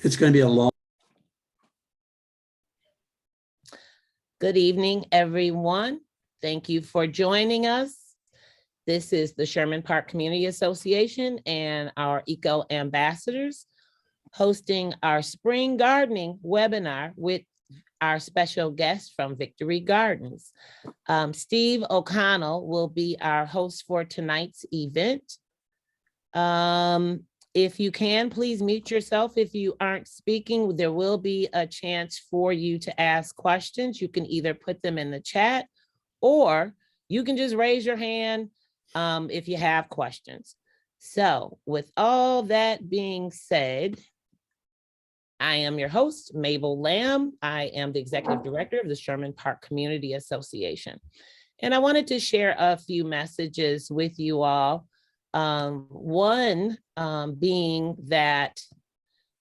it's going to be a long. Good evening, everyone. Thank you for joining us. This is the Sherman Park Community Association and our Eco Ambassadors hosting our spring gardening webinar with our special guest from Victory Gardens. Steve O'Connell will be our host for tonight's event. If you can, please mute yourself. If you aren't speaking, there will be a chance for you to ask questions. You can either put them in the chat or you can just raise your hand if you have questions. So with all that being said, I am your host, Mabel Lamb. I am the Executive Director of the Sherman Park Community Association. And I wanted to share a few messages with you all. One being that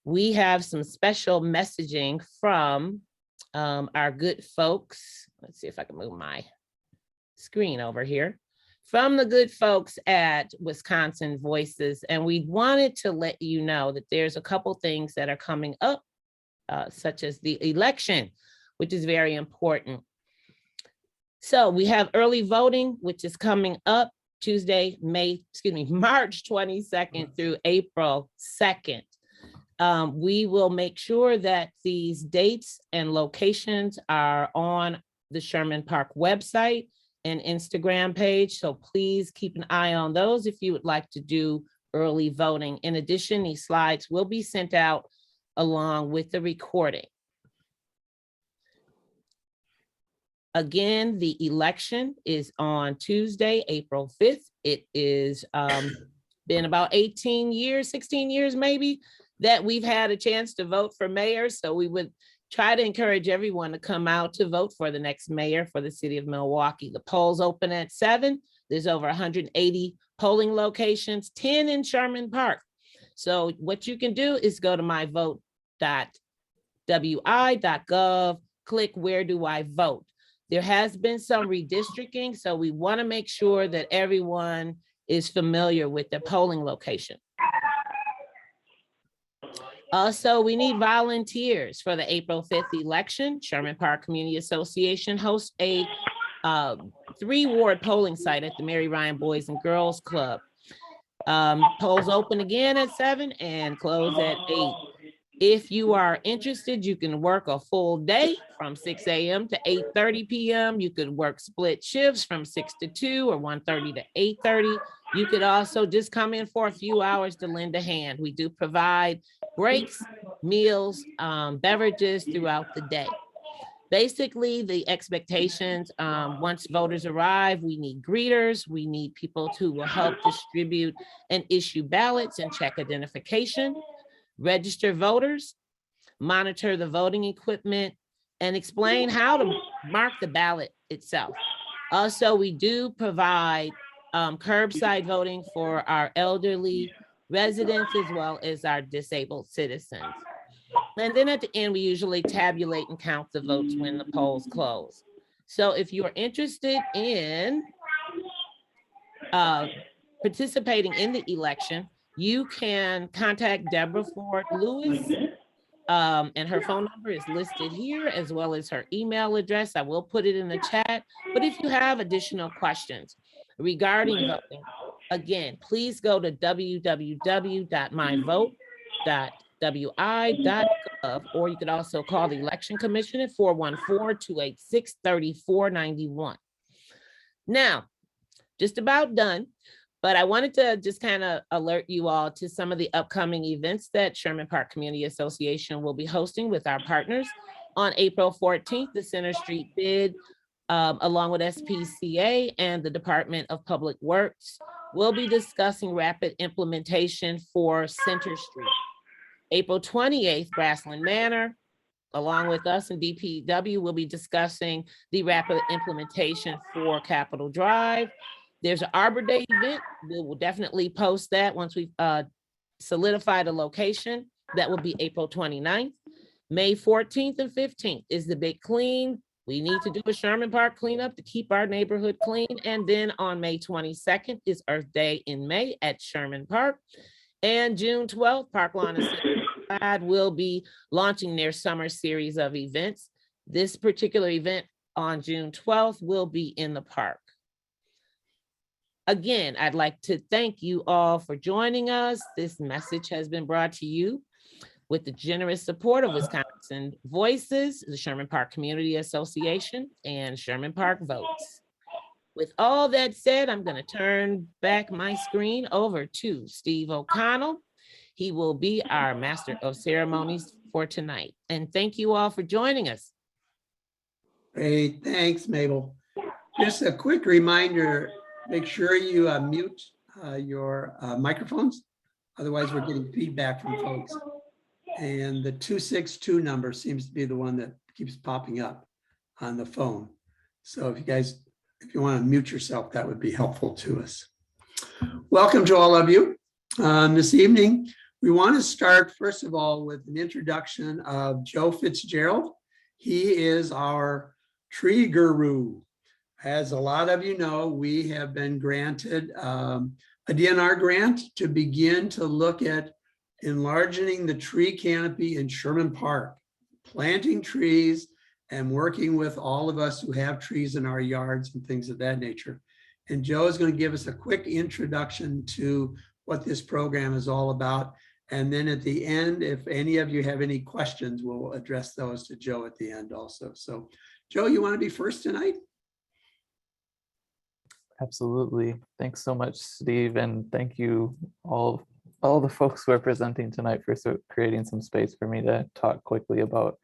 we have some special messaging from our good folks. Let's see if I can move my screen over here. From the good folks at Wisconsin Voices. And we wanted to let you know that there's a couple things that are coming up, such as the election, which is very important. So we have early voting, which is coming up Tuesday, March 22nd through April 2nd. We will make sure that these dates and locations are on the Sherman Park website and Instagram page. So please keep an eye on those if you would like to do early voting. In addition, these slides will be sent out along with the recording. Again, the election is on Tuesday, April 5th. It is been about 16 years maybe, that we've had a chance to vote for mayor. So we would try to encourage everyone to come out to vote for the next mayor for the city of Milwaukee. The polls open at 7. There's over 180 polling locations, 10 in Sherman Park. So what you can do is go to myvote.wi.gov, click where do I vote. There has been some redistricting, so we want to make sure that everyone is familiar with the polling location. Also, we need volunteers for the April 5th election. Sherman Park Community Association hosts a 3-ward polling site at the Mary Ryan Boys and Girls Club. Polls open again at 7 and close at 8. If you are interested, you can work a full day from 6 a.m. to 8:30 p.m. You could work split shifts from 6 to 2 or 1:30 to 8:30. You could also just come in for a few hours to lend a hand. We do provide breaks, meals, beverages throughout the day. Basically, the expectations, once voters arrive, we need greeters, we need people who will help distribute and issue ballots and check identification, register voters, monitor the voting equipment, and explain how to mark the ballot itself. Also, we do provide curbside voting for our elderly residents as well as our disabled citizens. And then at the end, we usually tabulate and count the votes when the polls close. So if you're interested in participating in the election, you can contact Deborah Ford Lewis, and her phone number is listed here, as well as her email address. I will put it in the chat. But if you have additional questions regarding voting, again, please go to www.myvote.wi.gov, or you could also call the Election Commission at 414-286-3491. Now, just about done, but I wanted to just kind of alert you all to some of the upcoming events that Sherman Park Community Association will be hosting with our partners. On April 14th, the Center Street bid, along with SPCA and the Department of Public Works, will be discussing rapid implementation for Center Street. April 28th, Grassland Manor, along with us and DPW, will be discussing the rapid implementation for Capitol Drive. There's an Arbor Day event. We will definitely post that once we've solidified a location. That will be April 29th. May 14th and 15th is the big clean. We need to do a Sherman Park cleanup to keep our neighborhood clean. And then on May 22nd is Earth Day in May at Sherman Park. And June 12th, Park Lawn Assembly will be launching their summer series of events. This particular event on June 12th will be in the park. Again, I'd like to thank you all for joining us. This message has been brought to you with the generous support of Wisconsin Voices, the Sherman Park Community Association, and Sherman Park Votes. With all that said, I'm going to turn back my screen over to Steve O'Connell. He will be our Master of Ceremonies for tonight. And thank you all for joining us. Great, thanks, Mabel. Just a quick reminder, make sure you mute your microphones. Otherwise, we're getting feedback from folks. And the 262 number seems to be the one that keeps popping up on the phone. So if you want to mute yourself, that would be helpful to us. Welcome to all of you. This evening, we want to start, first of all, with an introduction of Joe Fitzgerald. He is our tree guru. As a lot of you know, we have been granted a DNR grant to begin to look at enlarging the tree canopy in Sherman Park, planting trees and working with all of us who have trees in our yards and things of that nature. And Joe is going to give us a quick introduction to what this program is all about. And then at the end, if any of you have any questions, we'll address those to Joe at the end also. So Joe, you want to be first tonight? Absolutely. Thanks so much, Steve. And thank you all the folks who are presenting tonight for creating some space for me to talk quickly about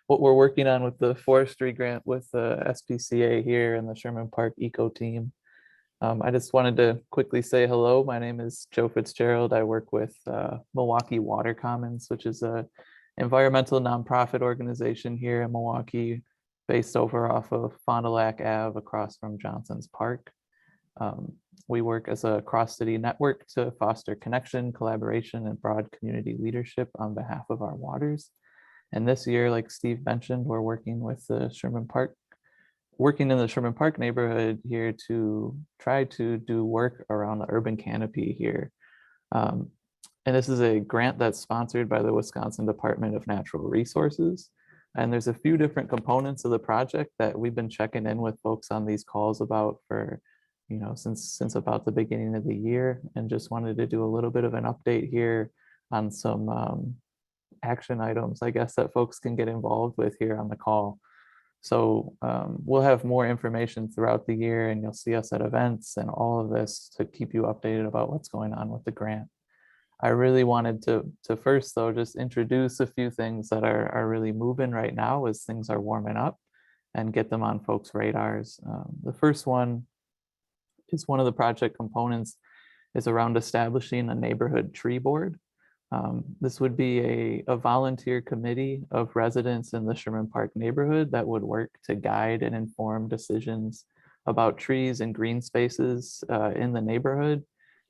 what we're working on with the forestry grant with the SPCA here and the Sherman Park Eco Team. I just wanted to quickly say hello. My name is Joe Fitzgerald. I work with Milwaukee Water Commons, which is a environmental nonprofit organization here in Milwaukee, based over off of Fond du Lac Ave across from Johnson's Park. We work as a cross-city network to foster connection, collaboration, and broad community leadership on behalf of our waters. And this year, like Steve mentioned, we're working with the Sherman Park, working in the Sherman Park neighborhood here to try to do work around the urban canopy here. And this is a grant that's sponsored by the Wisconsin Department of Natural Resources. And there's a few different components of the project that we've been checking in with folks on these calls about for, since about the beginning of the year, and just wanted to do a little bit of an update here on some action items, I guess, that folks can get involved with here on the call. So we'll have more information throughout the year, and you'll see us at events and all of this to keep you updated about what's going on with the grant. I really wanted to first, though, just introduce a few things that are really moving right now as things are warming up and get them on folks' radars. The first one is one of the project components is around establishing a neighborhood tree board. This would be a volunteer committee of residents in the Sherman Park neighborhood that would work to guide and inform decisions about trees and green spaces in the neighborhood.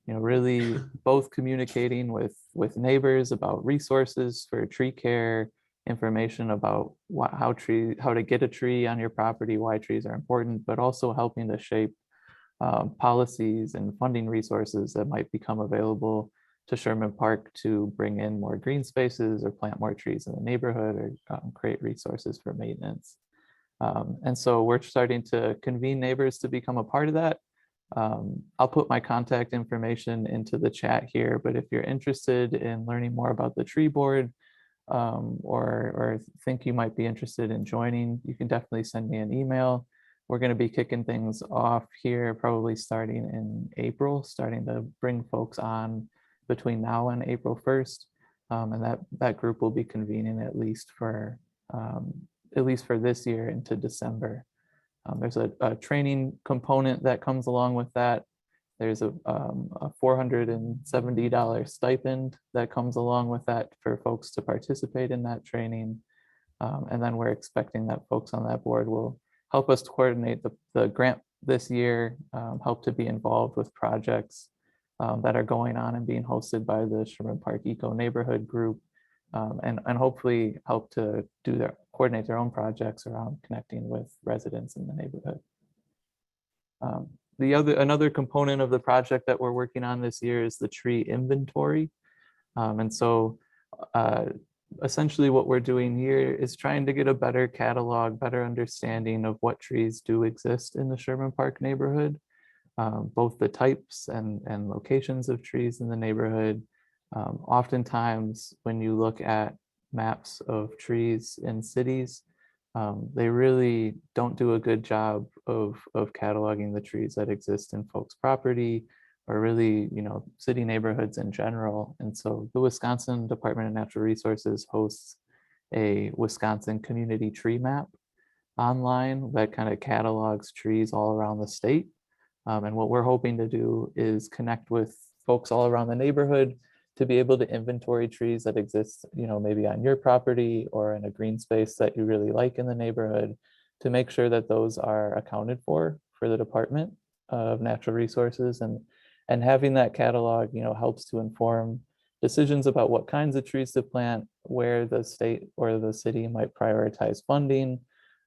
Really both communicating with neighbors about resources for tree care, information about how to get a tree on your property, why trees are important, but also helping to shape policies and funding resources that might become available to Sherman Park to bring in more green spaces or plant more trees in the neighborhood or create resources for maintenance. And so we're starting to convene neighbors to become a part of that. I'll put my contact information into the chat here, but if you're interested in learning more about the tree board or think you might be interested in joining, you can definitely send me an email. We're going to be kicking things off here probably starting in April, starting to bring folks on between now and April 1st. And that group will be convening at least for this year into December. There's a training component that comes along with that. There's a $470 stipend that comes along with that for folks to participate in that training. And then we're expecting that folks on that board will help us to coordinate the grant this year, help to be involved with projects that are going on and being hosted by the Sherman Park Eco Neighborhood Group, and hopefully help to coordinate their own projects around connecting with residents in the neighborhood. Another component of the project that we're working on this year is the tree inventory. And so essentially what we're doing here is trying to get a better catalog, better understanding of what trees do exist in the Sherman Park neighborhood, both the types and locations of trees in the neighborhood. Oftentimes, when you look at maps of trees in cities, they really don't do a good job of cataloging the trees that exist in folks' property, or really, city neighborhoods in general. And so the Wisconsin Department of Natural Resources hosts a Wisconsin community tree map online that kind of catalogs trees all around the state. And what we're hoping to do is connect with folks all around the neighborhood to be able to inventory trees that exist, maybe on your property or in a green space that you really like in the neighborhood, to make sure that those are accounted for the Department of Natural Resources. And having that catalog, helps to inform decisions about what kinds of trees to plant, where the state or the city might prioritize funding,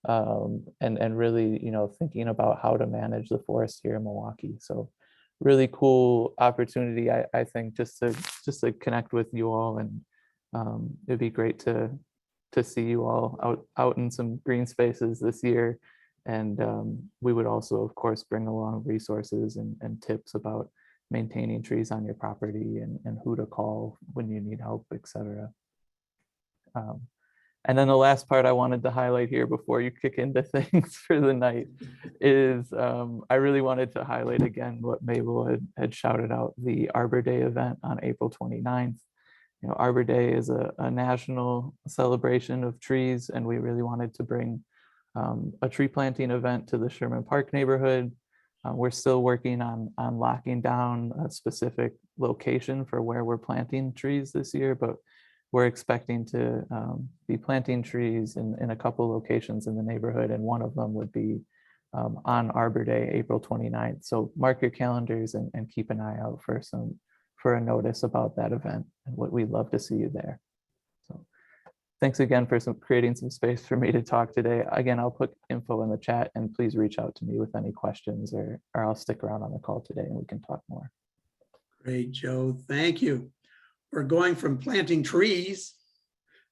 and really, thinking about how to manage the forest here in Milwaukee. So really cool opportunity, I think, just to connect with you all. And it'd be great to see you all out in some green spaces this year. And we would also, of course, bring along resources and tips about maintaining trees on your property, and who to call when you need help, etc. And then the last part I wanted to highlight here before you kick into things for the night is I really wanted to highlight again what Mabel had shouted out, the Arbor Day event on April 29th. Arbor Day is a national celebration of trees, and we really wanted to bring a tree planting event to the Sherman Park neighborhood. We're still working on locking down a specific location for where we're planting trees this year, but we're expecting to be planting trees in a couple locations in the neighborhood, and one of them would be on Arbor Day, April 29th. So mark your calendars and keep an eye out for a notice about that event, and we'd love to see you there. So thanks again for creating some space for me to talk today. Again, I'll put info in the chat, and please reach out to me with any questions, or I'll stick around on the call today and we can talk more. Great, Joe. Thank you. We're going from planting trees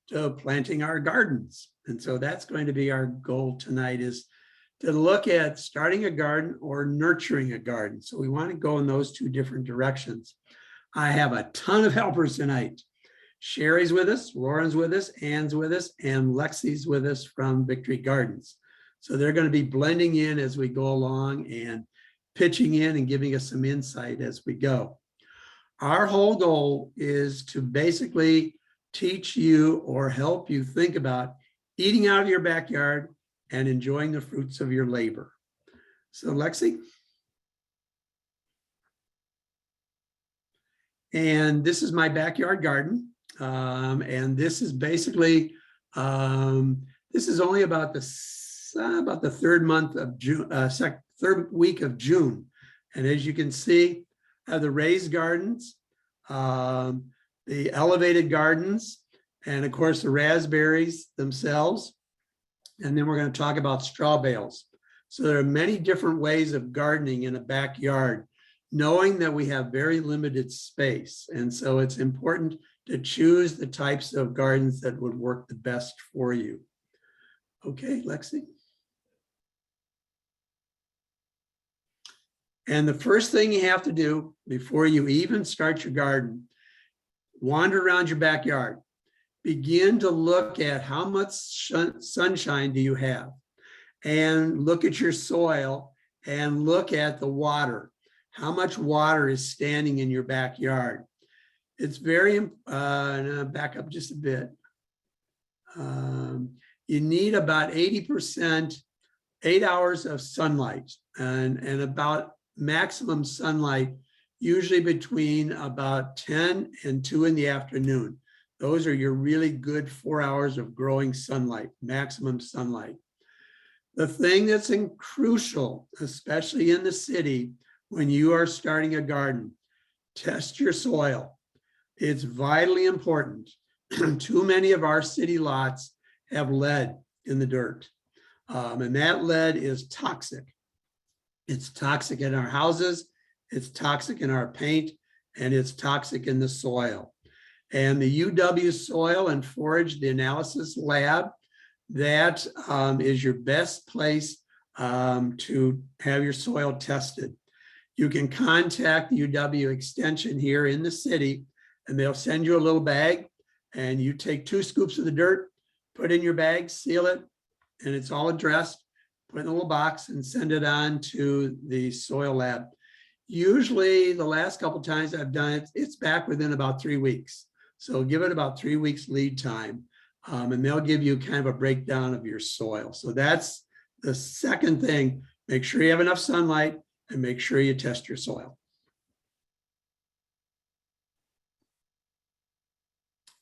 to planting our gardens. And so that's going to be our goal tonight, is to look at starting a garden or nurturing a garden. So we want to go in those two different directions. I have a ton of helpers tonight. Sherry's with us, Lauren's with us, Ann's with us, and Lexi's with us from Victory Gardens. So they're going to be blending in as we go along and pitching in and giving us some insight as we go. Our whole goal is to basically teach you or help you think about eating out of your backyard and enjoying the fruits of your labor. So Lexi. And this is my backyard garden. And this is basically, this is only about the third month of June, third week of June. And as you can see, I have the raised gardens, the elevated gardens, and of course the raspberries themselves. And then we're going to talk about straw bales. So there are many different ways of gardening in a backyard, knowing that we have very limited space. And so it's important to choose the types of gardens that would work the best for you. Okay, Lexi. And the first thing you have to do before you even start your garden, wander around your backyard. Begin to look at how much sunshine do you have, and look at your soil and look at the water. How much water is standing in your backyard? It's very, back up just a bit. You need about 80%, 8 hours of sunlight, and about maximum sunlight, usually between about 10 and 2 in the afternoon. Those are your really good 4 hours of growing sunlight, maximum sunlight. The thing that's crucial, especially in the city, when you are starting a garden, test your soil. It's vitally important. Too many of our city lots have lead in the dirt, and that lead is toxic. It's toxic in our houses, it's toxic in our paint, and it's toxic in the soil. And the UW Soil and Forage, the analysis lab, that is your best place to have your soil tested. You can contact the UW Extension here in the city, and they'll send you a little bag, and you take 2 scoops of the dirt, put it in your bag, seal it, and it's all addressed, put it in a little box and send it on to the soil lab. Usually the last couple of times I've done it, it's back within about 3 weeks. So give it about 3 weeks lead time, and they'll give you kind of a breakdown of your soil. So that's the second thing. Make sure you have enough sunlight and make sure you test your soil.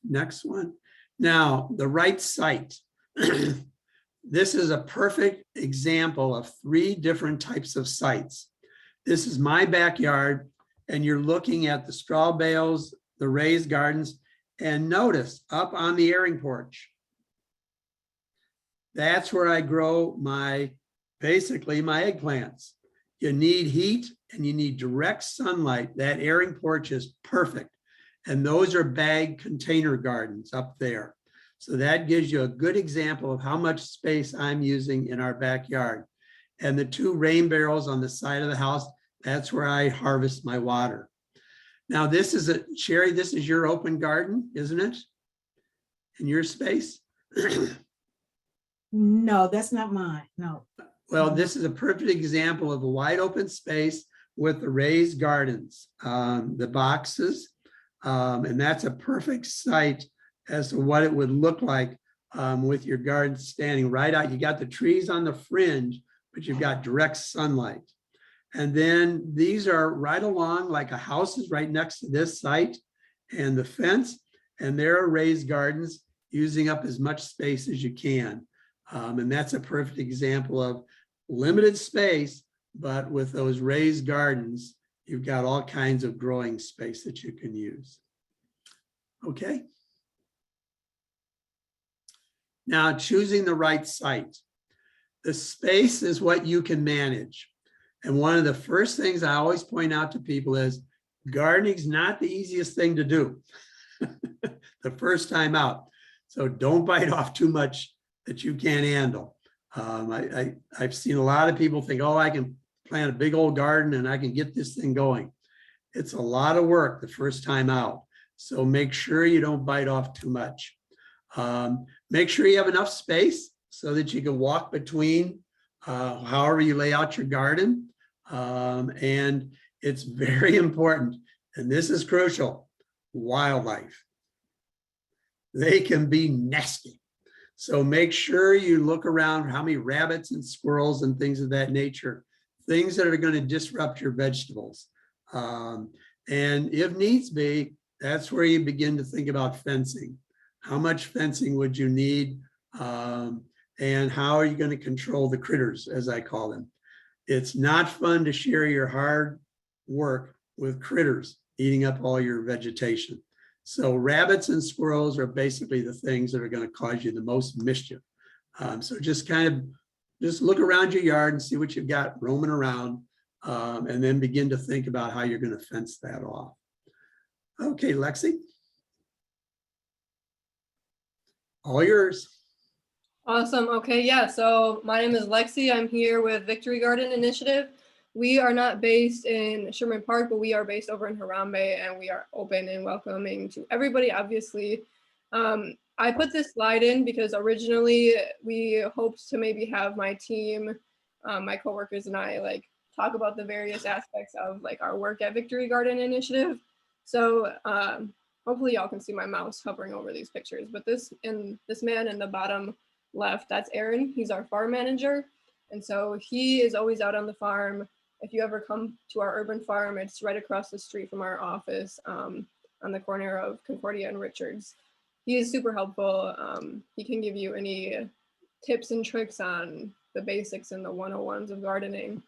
Next one. Now, the right site. This is a perfect example of 3 different types of sites. This is my backyard, and you're looking at the straw bales, the raised gardens, and notice up on the airing porch, that's where I grow basically my eggplants. You need heat and you need direct sunlight. That airing porch is perfect. And those are bag container gardens up there. So that gives you a good example of how much space I'm using in our backyard. And the 2 rain barrels on the side of the house, that's where I harvest my water. Now this is Sherry, this is your open garden, isn't it? In your space? No, that's not mine. No. Well, this is a perfect example of a wide open space with the raised gardens, the boxes, and that's a perfect site as to what it would look like with your garden standing right out. You got the trees on the fringe, but you've got direct sunlight. And then these are right along, like a house is right next to this site and the fence, and there are raised gardens using up as much space as you can. And that's a perfect example of limited space, but with those raised gardens, you've got all kinds of growing space that you can use. Okay. Now, choosing the right site. The space is what you can manage. And one of the first things I always point out to people is gardening is not the easiest thing to do the first time out. So don't bite off too much that you can't handle. I've seen a lot of people think, oh, I can plant a big old garden and I can get this thing going. It's a lot of work the first time out. So make sure you don't bite off too much. Make sure you have enough space so that you can walk between however you lay out your garden. And it's very important, and this is crucial, wildlife. They can be nasty. So make sure you look around how many rabbits and squirrels and things of that nature, things that are going to disrupt your vegetables. And if needs be, that's where you begin to think about fencing. How much fencing would you need? And how are you going to control the critters, as I call them? It's not fun to share your hard work with critters eating up all your vegetation. So rabbits and squirrels are basically the things that are going to cause you the most mischief. So just look around your yard and see what you've got roaming around, and then begin to think about how you're going to fence that off. Okay, Lexi. All yours. Awesome. Okay, yeah. So my name is Lexi. I'm here with Victory Garden Initiative. We are not based in Sherman Park, but we are based over in Harambe, and we are open and welcoming to everybody, obviously. I put this slide in because originally we hoped to maybe have my team, my coworkers and I like talk about the various aspects of like our work at Victory Garden Initiative. So hopefully y'all can see my mouse hovering over these pictures, but this man in the bottom left, that's Aaron. He's our farm manager. And so he is always out on the farm. If you ever come to our urban farm, it's right across the street from our office on the corner of Concordia and Richards. He is super helpful. He can give you any tips and tricks on the basics and the 101s of gardening.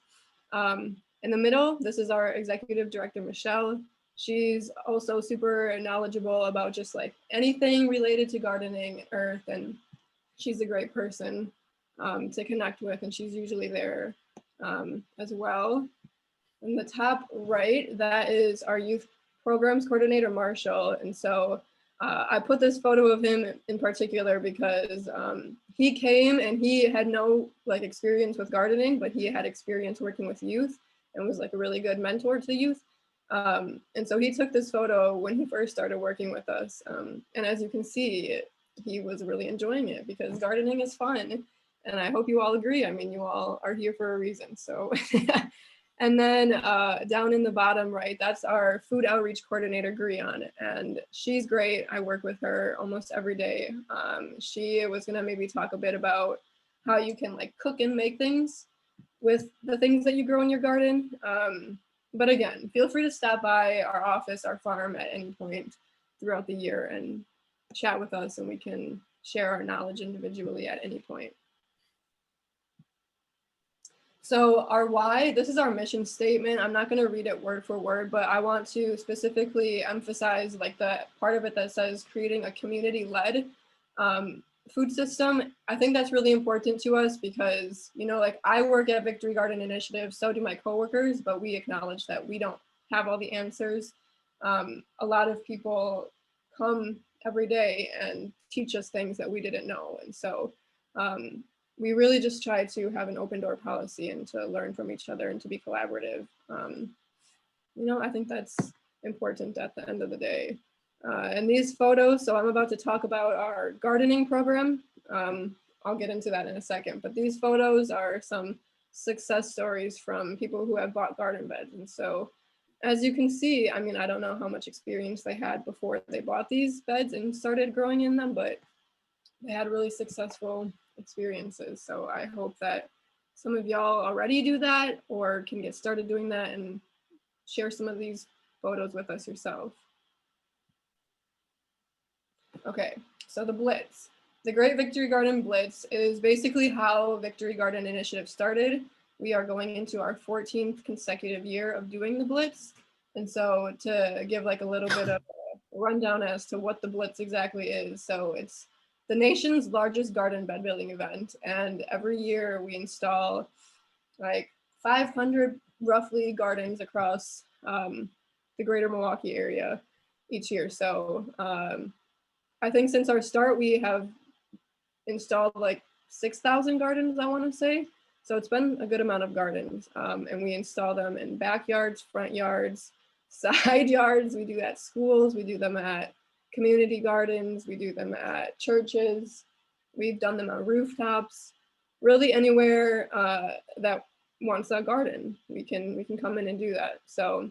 In the middle, this is our executive director, Michelle. She's also super knowledgeable about just like anything related to gardening, earth, and she's a great person to connect with, and she's usually there as well. In the top right, that is our youth programs coordinator, Marshall. And so I put this photo of him in particular because he came and he had no like experience with gardening, but he had experience working with youth and was like a really good mentor to youth. And so he took this photo when he first started working with us. And as you can see, he was really enjoying it because gardening is fun. And I hope you all agree. I mean, you all are here for a reason. So, and then down in the bottom right, that's our food outreach coordinator, Grion. And she's great. I work with her almost every day. She was gonna maybe talk a bit about how you can like cook and make things with the things that you grow in your garden. But again, feel free to stop by our office, our farm at any point throughout the year and chat with us, and we can share our knowledge individually at any point. So our why, this is our mission statement. I'm not going to read it word for word, but I want to specifically emphasize like the part of it that says creating a community-led food system. I think that's really important to us because, you know, like I work at Victory Garden Initiative, so do my coworkers, but we acknowledge that we don't have all the answers. A lot of people come every day and teach us things that we didn't know. And so we really just try to have an open door policy and to learn from each other and to be collaborative. You know, I think that's important at the end of the day. And these photos, so I'm about to talk about our gardening program. I'll get into that in a second, but these photos are some success stories from people who have bought garden beds. And so as you can see, I mean, I don't know how much experience they had before they bought these beds and started growing in them, but they had really successful experiences. So I hope that some of y'all already do that or can get started doing that and share some of these photos with us yourself. Okay, so the Blitz. The Great Victory Garden Blitz is basically how Victory Garden Initiative started. We are going into our 14th consecutive year of doing the Blitz. And so to give like a little bit of a rundown as to what the Blitz exactly is. So it's the nation's largest garden bed building event. And every year we install like 500 roughly gardens across the greater Milwaukee area each year. So I think since our start, we have installed like 6,000 gardens, I want to say. So it's been a good amount of gardens. And we install them in backyards, front yards, side yards. We do at schools, we do them at community gardens, we do them at churches. We've done them on rooftops, really anywhere that wants a garden, we can come in and do that. So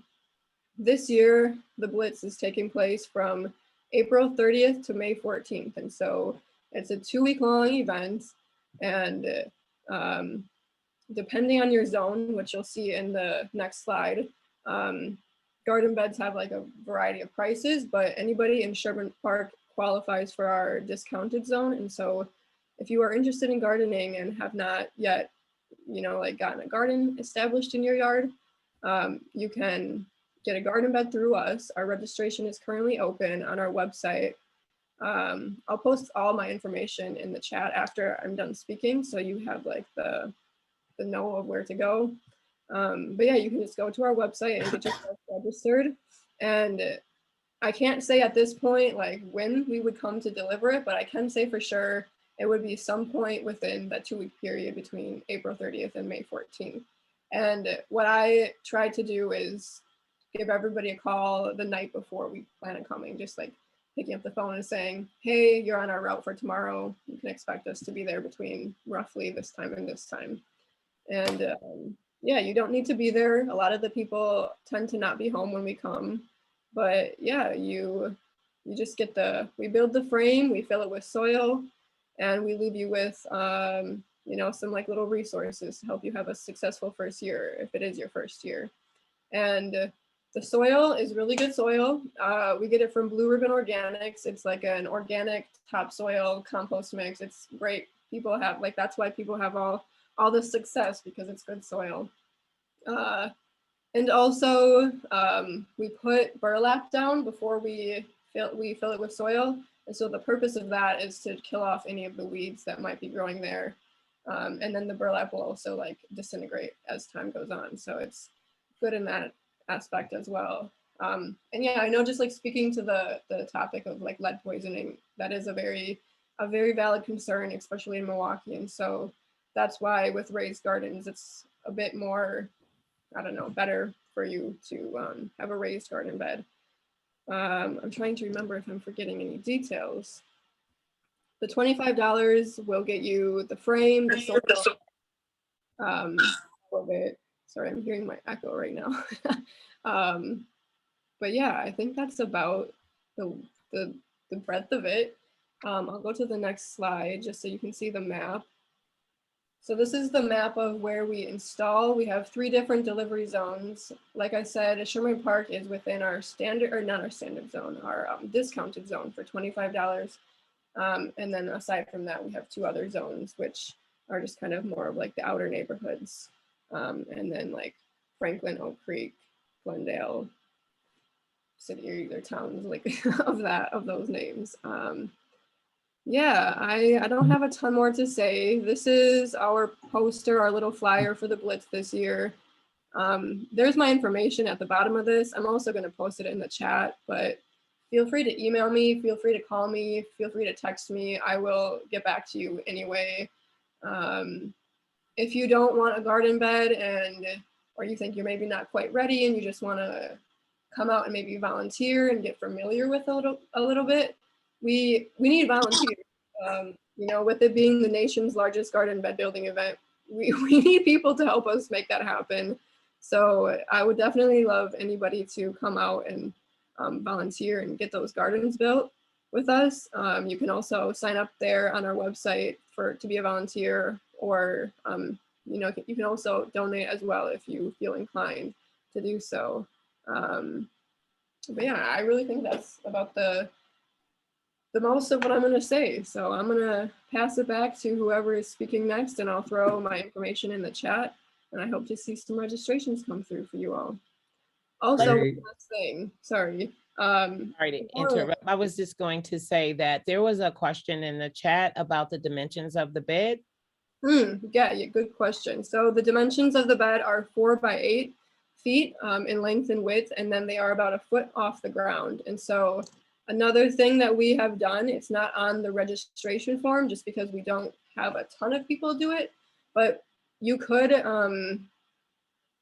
this year, the Blitz is taking place from April 30th to May 14th. And so it's a 2-week-long event. And depending on your zone, which you'll see in the next slide, garden beds have like a variety of prices, but anybody in Sherman Park qualifies for our discounted zone. And so if you are interested in gardening and have not yet, you know, like gotten a garden established in your yard, you can get a garden bed through us. Our registration is currently open on our website. I'll post all my information in the chat after I'm done speaking, so you have like the know of where to go. But yeah, you can just go to our website and get yourself registered. And I can't say at this point like when we would come to deliver it, but I can say for sure it would be some point within that 2-week period between April 30th and May 14th. And what I try to do is give everybody a call the night before we plan on coming, just like picking up the phone and saying, hey, you're on our route for tomorrow. You can expect us to be there between roughly this time and this time. And yeah, you don't need to be there. A lot of the people tend to not be home when we come. But yeah, you just get we build the frame, we fill it with soil, and we leave you with, you know, some like little resources to help you have a successful first year, if it is your first year. And the soil is really good soil. We get it from Blue Ribbon Organics. It's like an organic topsoil compost mix. It's great. People have like, that's why people have all the success, because it's good soil. And also we put burlap down before we fill it with soil. And so the purpose of that is to kill off any of the weeds that might be growing there. And then the burlap will also like disintegrate as time goes on. So it's good in that aspect as well. And yeah, I know, just like speaking to the topic of like lead poisoning, that is a very valid concern, especially in Milwaukee. And so that's why with raised gardens, it's a bit more, I don't know, better for you to have a raised garden bed. I'm trying to remember if I'm forgetting any details. The $25 will get you the frame, the soil, all of it. Sorry, I'm hearing my echo right now. But yeah, I think that's about the breadth of it. I'll go to the next slide just so you can see the map. So this is the map of where we install. We have 3 different delivery zones. Like I said, Sherman Park is within our standard, or not our standard zone, our discounted zone for $25. And then aside from that, we have 2 other zones, which are just kind of more of like the outer neighborhoods. And then like Franklin, Oak Creek, Glendale, city or towns like of those names. Yeah, I don't have a ton more to say. This is our poster, our little flyer for the Blitz this year. There's my information at the bottom of this. I'm also going to post it in the chat, but feel free to email me, feel free to call me, feel free to text me. I will get back to you anyway. If you don't want a garden bed or you think you're maybe not quite ready and you just want to come out and maybe volunteer and get familiar with a little bit, we need volunteers. You know, with it being the nation's largest garden bed building event, we need people to help us make that happen. So I would definitely love anybody to come out and volunteer and get those gardens built with us. You can also sign up there on our website to be a volunteer, or you know, you can also donate as well if you feel inclined to do so. But yeah, I really think that's about the most of what I'm going to say. So I'm going to pass it back to whoever is speaking next, and I'll throw my information in the chat, and I hope to see some registrations come through for you all. Also, one last thing, sorry. Sorry to interrupt. I was just going to say that there was a question in the chat about the dimensions of the bed. Yeah, good question. So the dimensions of the bed are 4 by 8 feet in length and width, and then they are about a foot off the ground. And so another thing that we have done, it's not on the registration form just because we don't have a ton of people do it, but you could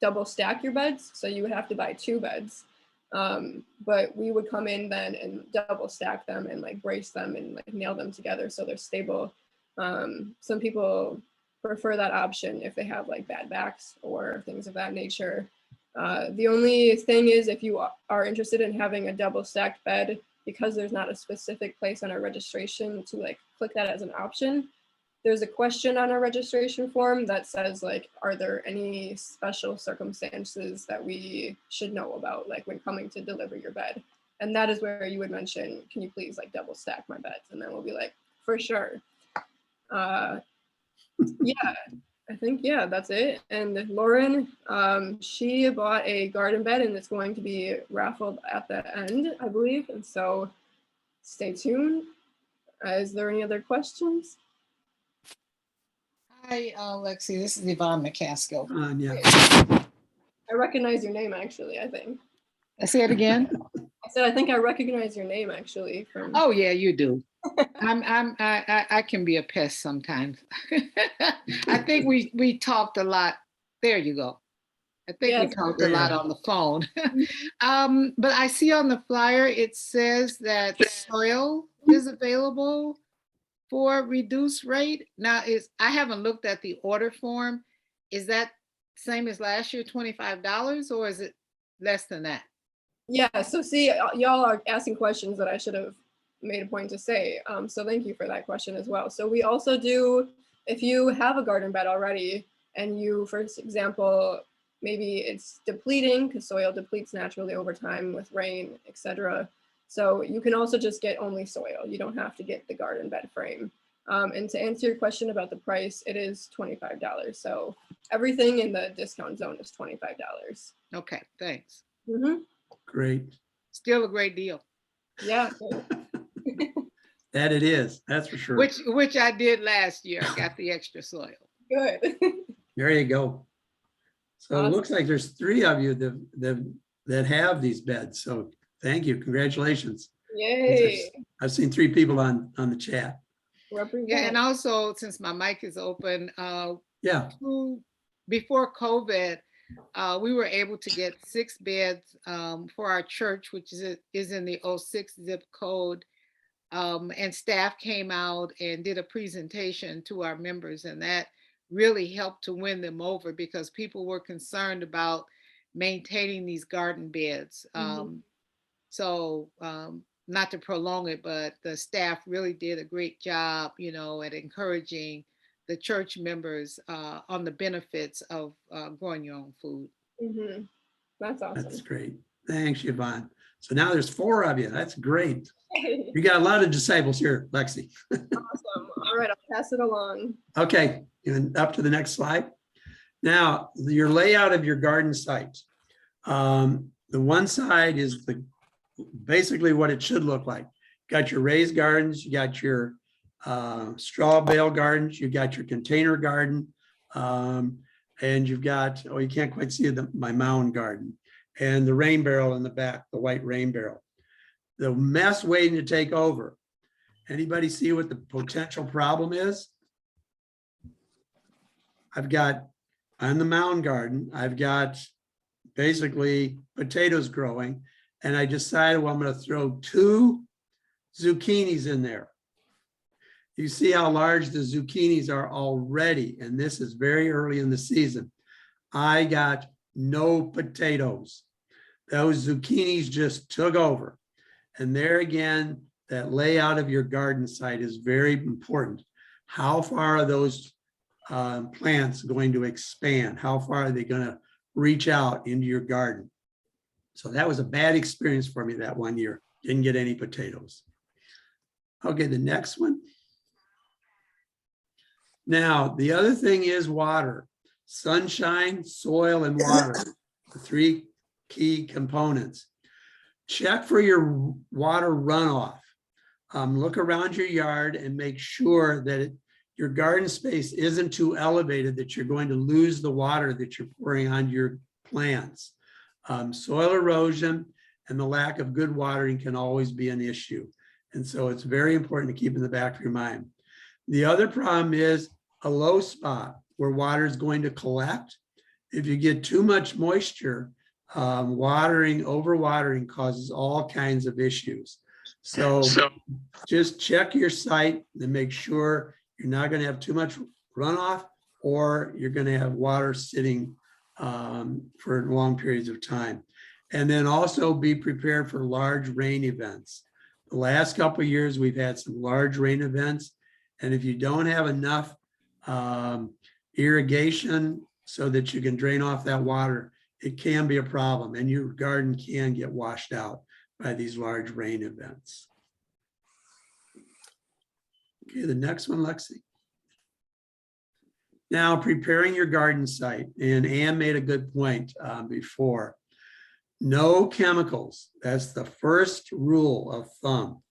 double stack your beds. So you would have to buy 2 beds. But we would come in then and double stack them and like brace them and like nail them together so they're stable. Some people prefer that option if they have like bad backs or things of that nature. The only thing is, if you are interested in having a double stacked bed, because there's not a specific place on our registration to like click that as an option, there's a question on our registration form that says like, are there any special circumstances that we should know about, like when coming to deliver your bed? And that is where you would mention, can you please like double stack my beds? And then we'll be like, for sure. Yeah, I think, yeah, that's it. And Lauren, she bought a garden bed and it's going to be raffled at the end, I believe. And so stay tuned. Is there any other questions? Hi, Lexi. This is Yvonne McCaskill. Yeah. I recognize your name, actually, I think. Say it again. I said, I think I recognize your name, actually. From... Oh, yeah, you do. I can be a pest sometimes. I think we talked a lot. There you go. I think we talked a lot on the phone. But I see on the flyer, it says that soil is available for reduced rate. Now, I haven't looked at the order form. Is that same as last year, $25, or is it less than that? Yeah, so see, y'all are asking questions that I should have made a point to say. So thank you for that question as well. So we also do, if you have a garden bed already and you, for example, maybe it's depleting because soil depletes naturally over time with rain, etc. So you can also just get only soil. You don't have to get the garden bed frame. And to answer your question about the price, it is $25. So everything in the discount zone is $25. Okay, thanks. Mm-hmm. Great. Still a great deal. Yeah. That it is, that's for sure. Which I did last year. I got the extra soil. Good. There you go. So Awesome. it looks like there's 3 of you that that have these beds. So thank you, congratulations. Yay. I've seen 3 people on the chat. Represent. Yeah, and also, since my mic is open, Yeah, before COVID, we were able to get 6 beds for our church, which is in the 06 zip code. And staff came out and did a presentation to our members, and that really helped to win them over because people were concerned about maintaining these garden beds. So not to prolong it, but the staff really did a great job, at encouraging the church members on the benefits of growing your own food. Mhm. That's awesome. that's great. Thanks, Yvonne. So now there's 4 of you. That's great. You got a lot of disciples here, Lexi. Awesome. All right, I'll pass it along. Okay, and up to the next slide. Now, your layout of your garden site. The one side is basically what it should look like. Got your raised gardens, you got your straw bale gardens, you got your container garden, and you've got, you can't quite see my mound garden, and the rain barrel in the back, the white rain barrel. The mess waiting to take over. Anybody see what the potential problem is? I've got, on the mound garden, I've got basically potatoes growing, and I decided, well, I'm going to throw 2 zucchinis in there. You see how large the zucchinis are already, and this is very early in the season. I got no potatoes. Those zucchinis just took over. And there again, that layout of your garden site is very important. How far are those plants going to expand? How far are they going to reach out into your garden? So that was a bad experience for me that one year. Didn't get any potatoes. Okay, the next one. Now, the other thing is water. Sunshine, soil, and water, the 3 key components. Check for your water runoff. Look around your yard and make sure that your garden space isn't too elevated that you're going to lose the water that you're pouring on your plants. Soil erosion and the lack of good watering can always be an issue. And so it's very important to keep in the back of your mind. The other problem is a low spot where water is going to collect. If you get too much moisture, overwatering causes all kinds of issues. So just check your site and make sure you're not going to have too much runoff, or you're going to have water sitting for long periods of time. And then also be prepared for large rain events. The last couple of years, we've had some large rain events. And if you don't have enough irrigation so that you can drain off that water, it can be a problem, and your garden can get washed out by these large rain events. Okay, the next one, Lexi. Now, preparing your garden site, and Ann made a good point before. No chemicals. That's the first rule of thumb.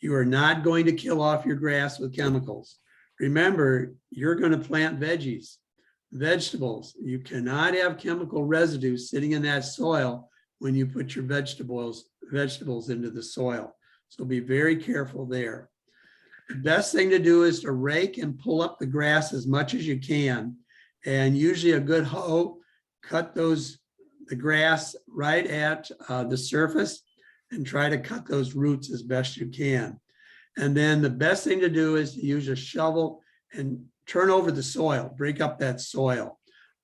You are not going to kill off your grass with chemicals. Remember, you're going to plant veggies, vegetables. You cannot have chemical residue sitting in that soil when you put your vegetables into the soil. So be very careful there. The best thing to do is to rake and pull up the grass as much as you can. And usually a good hoe, cut the grass right at the surface and try to cut those roots as best you can. And then the best thing to do is to use a shovel and turn over the soil, break up that soil,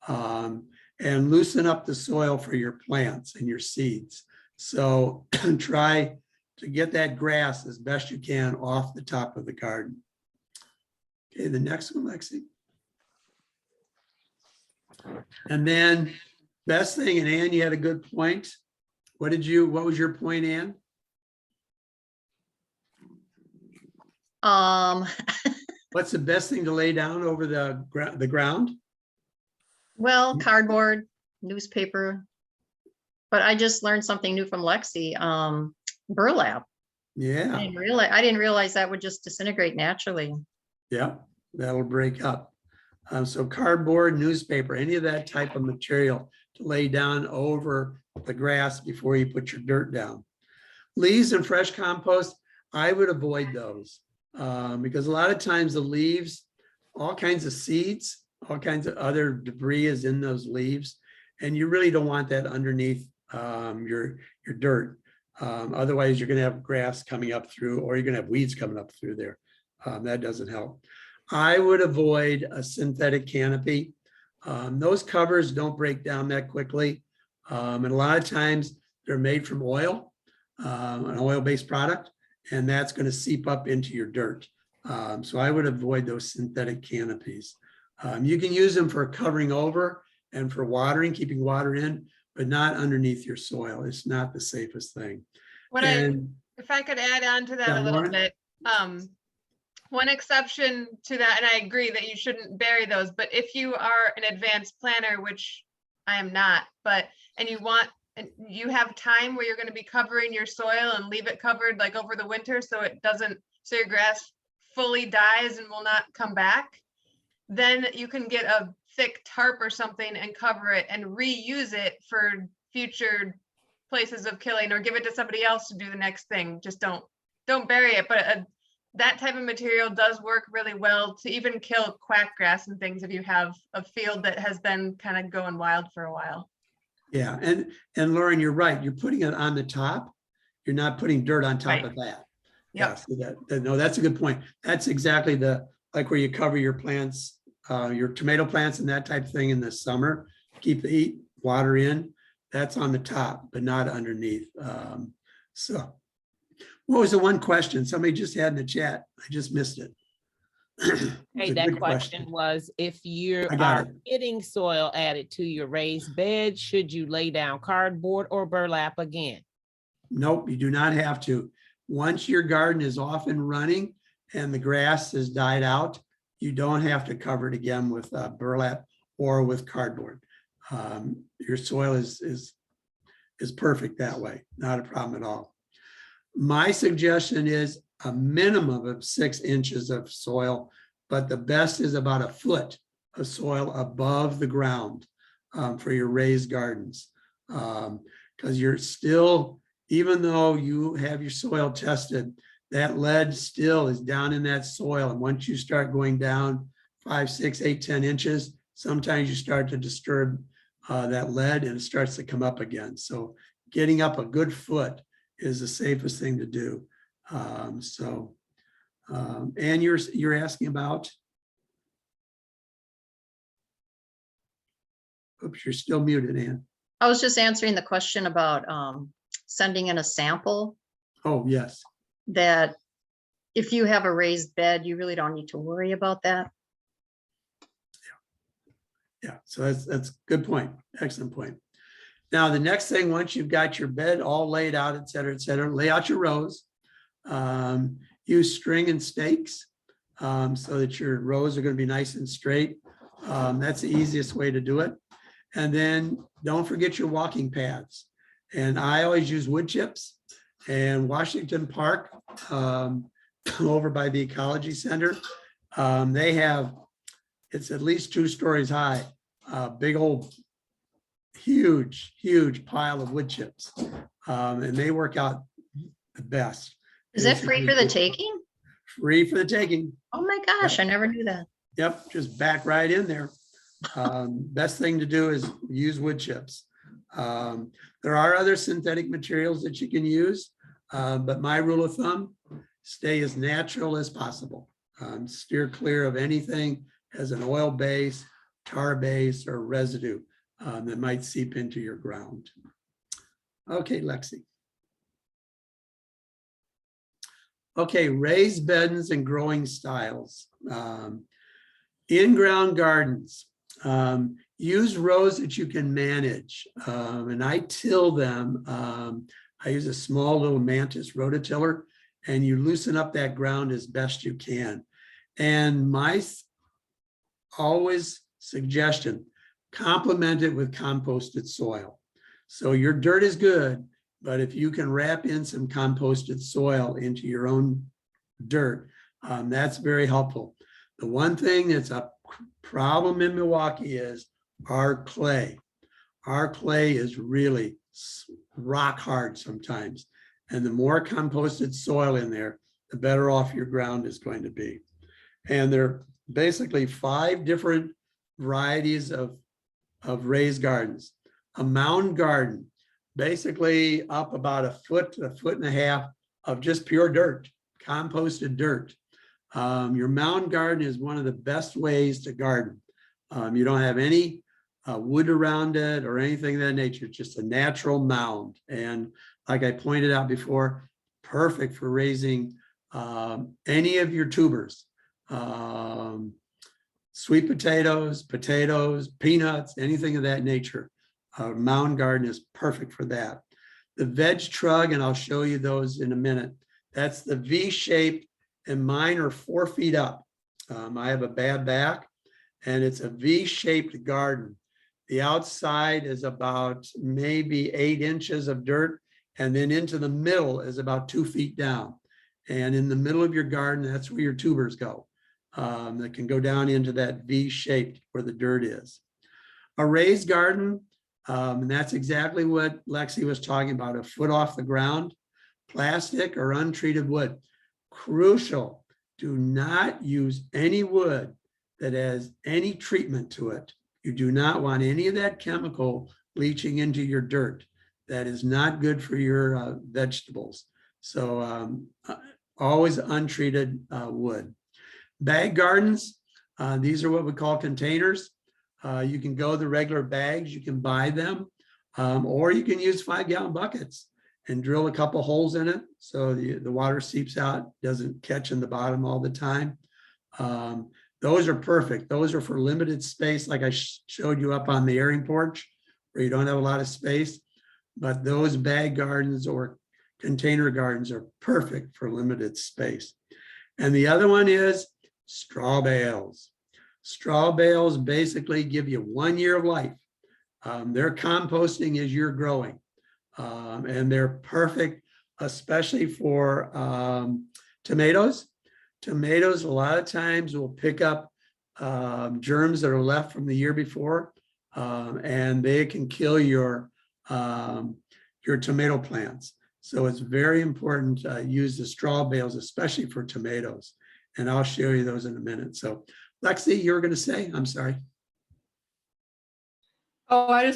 and loosen up the soil for your plants and your seeds. So try to get that grass as best you can off the top of the garden. Okay, the next one, Lexi. And then best thing, and Ann, you had a good point. What was your point, Ann? What's the best thing to lay down over the ground? Well, cardboard, newspaper. But I just learned something new from Lexi. Burlap. Yeah. I didn't realize that would just disintegrate naturally. Yeah, that'll break up. So cardboard, newspaper, any of that type of material to lay down over the grass before you put your dirt down. Leaves and fresh compost, I would avoid those because a lot of times the leaves, all kinds of seeds, all kinds of other debris is in those leaves, and you really don't want that underneath your dirt. Otherwise, you're going to have grass coming up through, or you're going to have weeds coming up through there. That doesn't help. I would avoid a synthetic canopy. Those covers don't break down that quickly. And a lot of times they're made from oil, an oil-based product, and that's going to seep up into your dirt. So I would avoid those synthetic canopies. You can use them for covering over and for watering, keeping water in, but not underneath your soil. It's not the safest thing. If I could add on to that Yeah, a little Lauren? bit, one exception to that, and I agree that you shouldn't bury those, but if you are an advanced planner, which I am not, and you have time where you're going to be covering your soil and leave it covered like over the winter so your grass fully dies and will not come back, then you can get a thick tarp or something and cover it and reuse it for future places of killing, or give it to somebody else to do the next thing. Just don't bury it. But that type of material does work really well to even kill quack grass and things if you have a field that has been kind of going wild for a while. Yeah, and Lauren, you're right. You're putting it on the top. You're not putting dirt on top Right. of that. Yep. Yeah, so no, that's a good point. That's exactly like where you cover your plants, your tomato plants and that type of thing in the summer. Keep the heat, water in. That's on the top, but not underneath. So what was the one question somebody just had in the chat? I just missed it. Hey, that question was, if you I got are getting soil added to your raised bed, should you lay down cardboard or burlap again? Nope, you do not have to. Once your garden is off and running and the grass has died out, you don't have to cover it again with burlap or with cardboard. Your soil is perfect that way, not a problem at all. My suggestion is a minimum of 6 inches of soil, but the best is about a foot of soil above the ground for your raised gardens. Because you're still, even though you have your soil tested, that lead still is down in that soil. And once you start going down 5, 6, 8, 10 inches, sometimes you start to disturb that lead and it starts to come up again. So getting up a good foot is the safest thing to do. And you're asking about, oops, you're still muted, Ann. I was just answering the question about sending in a sample, Oh, yes. that if you have a raised bed, you really don't need to worry about that. Yeah, so that's a good point. Excellent point. Now, the next thing, once you've got your bed all laid out, et cetera, lay out your rows. Use string and stakes so that your rows are going to be nice and straight. That's the easiest way to do it. And then don't forget your walking paths. And I always use wood chips. And Washington Park over by the Ecology Center, they have, it's at least 2 stories high, big old huge pile of wood chips, and they work out the best. Is that free for the taking? Free for the taking. Oh my gosh, I never knew that. Yep, just back right in there. Best thing to do is use wood chips. There are other synthetic materials that you can use, but my rule of thumb, stay as natural as possible. Steer clear of anything as an oil base, tar base, or residue that might seep into your ground. Okay, Lexi. Okay, raised beds and growing styles. In-ground gardens, use rows that you can manage. And I till them. I use a small little Mantis rototiller, and you loosen up that ground as best you can. And my always suggestion, complement it with composted soil. So your dirt is good, but if you can wrap in some composted soil into your own dirt, that's very helpful. The one thing that's a problem in Milwaukee is our clay. Our clay is really rock hard sometimes. And the more composted soil in there, the better off your ground is going to be. And there are basically 5 different varieties of raised gardens. A mound garden, basically up about a foot to a foot and a half of just pure dirt, composted dirt. Your mound garden is one of the best ways to garden. You don't have any wood around it or anything of that nature. It's just a natural mound. And like I pointed out before, perfect for raising any of your tubers. Sweet potatoes, peanuts, anything of that nature. Mound garden is perfect for that. The veg trug, and I'll show you those in a minute. That's the V shape, and mine are 4 feet up. I have a bad back, and it's a V-shaped garden. The outside is about maybe 8 inches of dirt, and then into the middle is about 2 feet down. And in the middle of your garden, that's where your tubers go. That can go down into that V shape where the dirt is. A raised garden, and that's exactly what Lexi was talking about, a foot off the ground, plastic or untreated wood. Crucial, do not use any wood that has any treatment to it. You do not want any of that chemical leaching into your dirt. That is not good for your vegetables. So always untreated wood. Bag gardens, these are what we call containers. You can go the regular bags, you can buy them, or you can use 5-gallon buckets and drill a couple holes in it so the water seeps out, doesn't catch in the bottom all the time. Those are perfect. Those are for limited space, like I showed you up on the airing porch, where you don't have a lot of space. But those bag gardens or container gardens are perfect for limited space. And the other one is straw bales. Straw bales basically give you 1 year of life. They're composting as you're growing. And they're perfect, especially for tomatoes. Tomatoes, a lot of times will pick up germs that are left from the year before, and they can kill your tomato plants. So it's very important to use the straw bales, especially for tomatoes. And I'll show you those in a minute. So Lexi, you were going to say, I'm sorry. Oh, I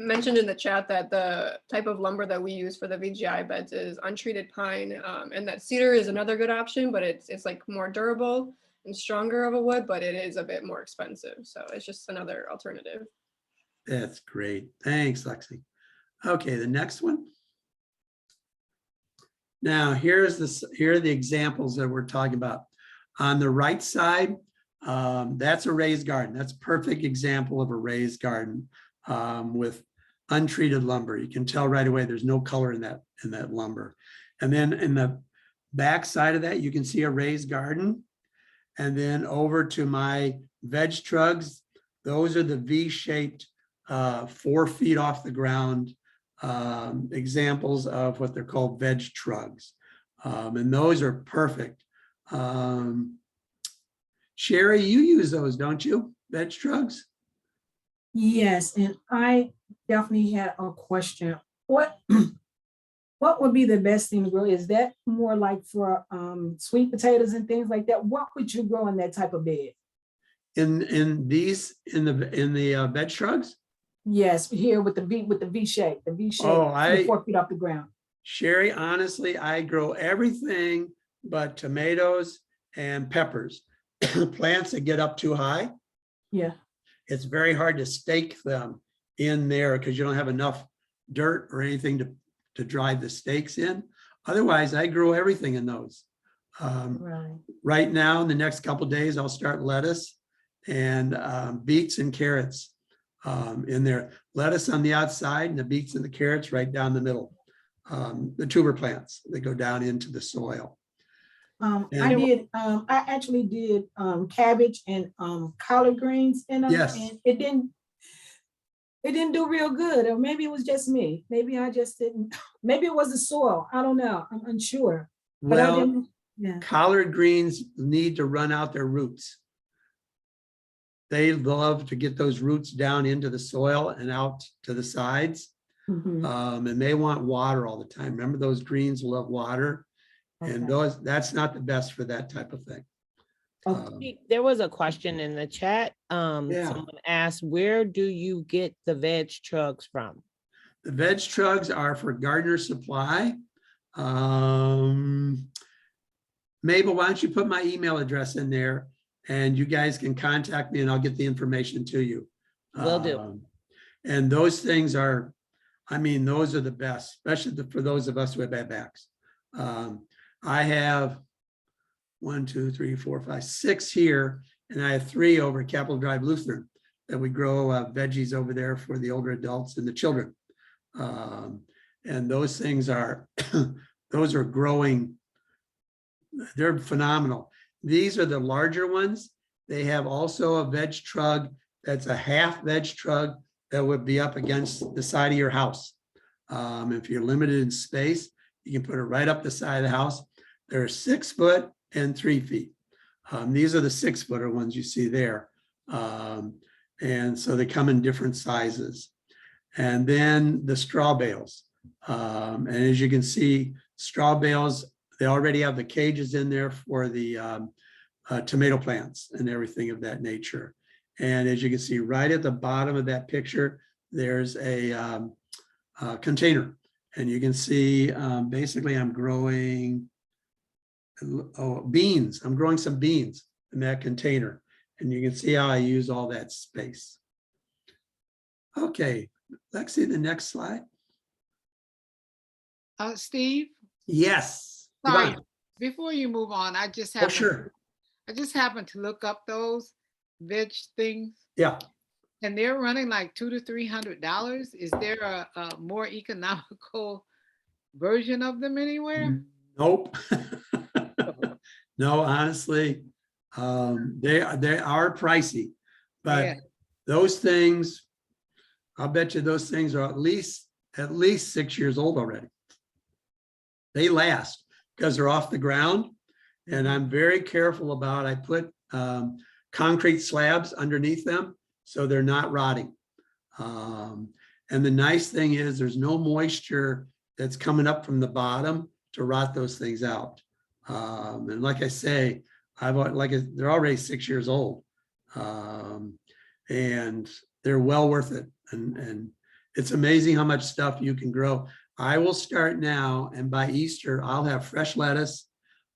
mentioned in the chat that the type of lumber that we use for the VGI beds is untreated pine, and that cedar is another good option, but it's like more durable and stronger of a wood, but it is a bit more expensive. So it's just another alternative. That's great. Thanks, Lexi. Okay, the next one. Now, here are the examples that we're talking about. On the right side, that's a raised garden. That's a perfect example of a raised garden with untreated lumber. You can tell right away there's no color in that lumber. And then in the back side of that, you can see a raised garden. And then over to my veg trugs, those are the V-shaped 4 feet off the ground examples of what they're called veg trugs. And those are perfect. Sherry, you use those, don't you? Veg trugs? Yes, and I definitely had a question. What would be the best thing to grow? Is that more like for sweet potatoes and things like that? What would you grow in that type of bed? In the veg trugs? Yes, here with the V shape, Oh, 4 feet off the ground. Sherry, honestly, I grow everything but tomatoes and peppers. Plants that get up too high. Yeah. It's very hard to stake them in there because you don't have enough dirt or anything to drive the stakes in. Otherwise, I grow everything in those. Right now, in the next couple of days, I'll start lettuce and beets and carrots in there. Lettuce on the outside and the beets and the carrots right down the middle. The tuber plants, they go down into the soil. I actually did cabbage and collard greens in them. Yes. And it didn't do real good, or maybe it was just me. Maybe I just didn't. Maybe it was the soil. I don't know. I'm unsure. But Well, I didn't. Yeah. Collard greens need to run out their roots. They love to get those roots down into the soil and out to the sides. Mhm. And they want water all the time. Remember, those greens love water, and Okay. that's not the best for that type of thing. Okay. There was a question in the chat. Yeah. Someone asked, where do you get the veg trucks from? The veg trugs are for Gardener Supply. Mabel, why don't you put my email address in there and you guys can contact me and I'll get the information to you. Will do. And those things are, I mean, those are the best, especially for those of us who have bad backs. I have 1, 2, 3, 4, 5, 6 here, and I have 3 over at Capitol Drive Lutheran that we grow veggies over there for the older adults and the children. And those things are, those are growing. They're phenomenal. These are the larger ones. They have also a veg trug that's a half veg trug that would be up against the side of your house. If you're limited in space, you can put it right up the side of the house. They're 6 foot and 3 feet. These are the 6-footer ones you see there. And so they come in different sizes. And then the straw bales. And as you can see, straw bales, they already have the cages in there for the tomato plants and everything of that nature. And as you can see right at the bottom of that picture, there's a container. And you can see basically I'm growing beans. I'm growing some beans in that container. And you can see how I use all that space. Okay, Lexi, the next slide. Steve, Yes. sorry, Yvonne. before you move on, I just Oh, happened, sure. to look up those veg things, Yeah. and they're running like $200 to $300. Is there a more economical version of them anywhere? Nope. No, honestly, they are pricey, but Yeah. those things, I'll bet you those things are at least 6 years old already. They last because they're off the ground, and I'm very careful about, I put concrete slabs underneath them so they're not rotting. And the nice thing is there's no moisture that's coming up from the bottom to rot those things out. And like I say, they're already 6 years old, and they're well worth it. And it's amazing how much stuff you can grow. I will start now, and by Easter, I'll have fresh lettuce.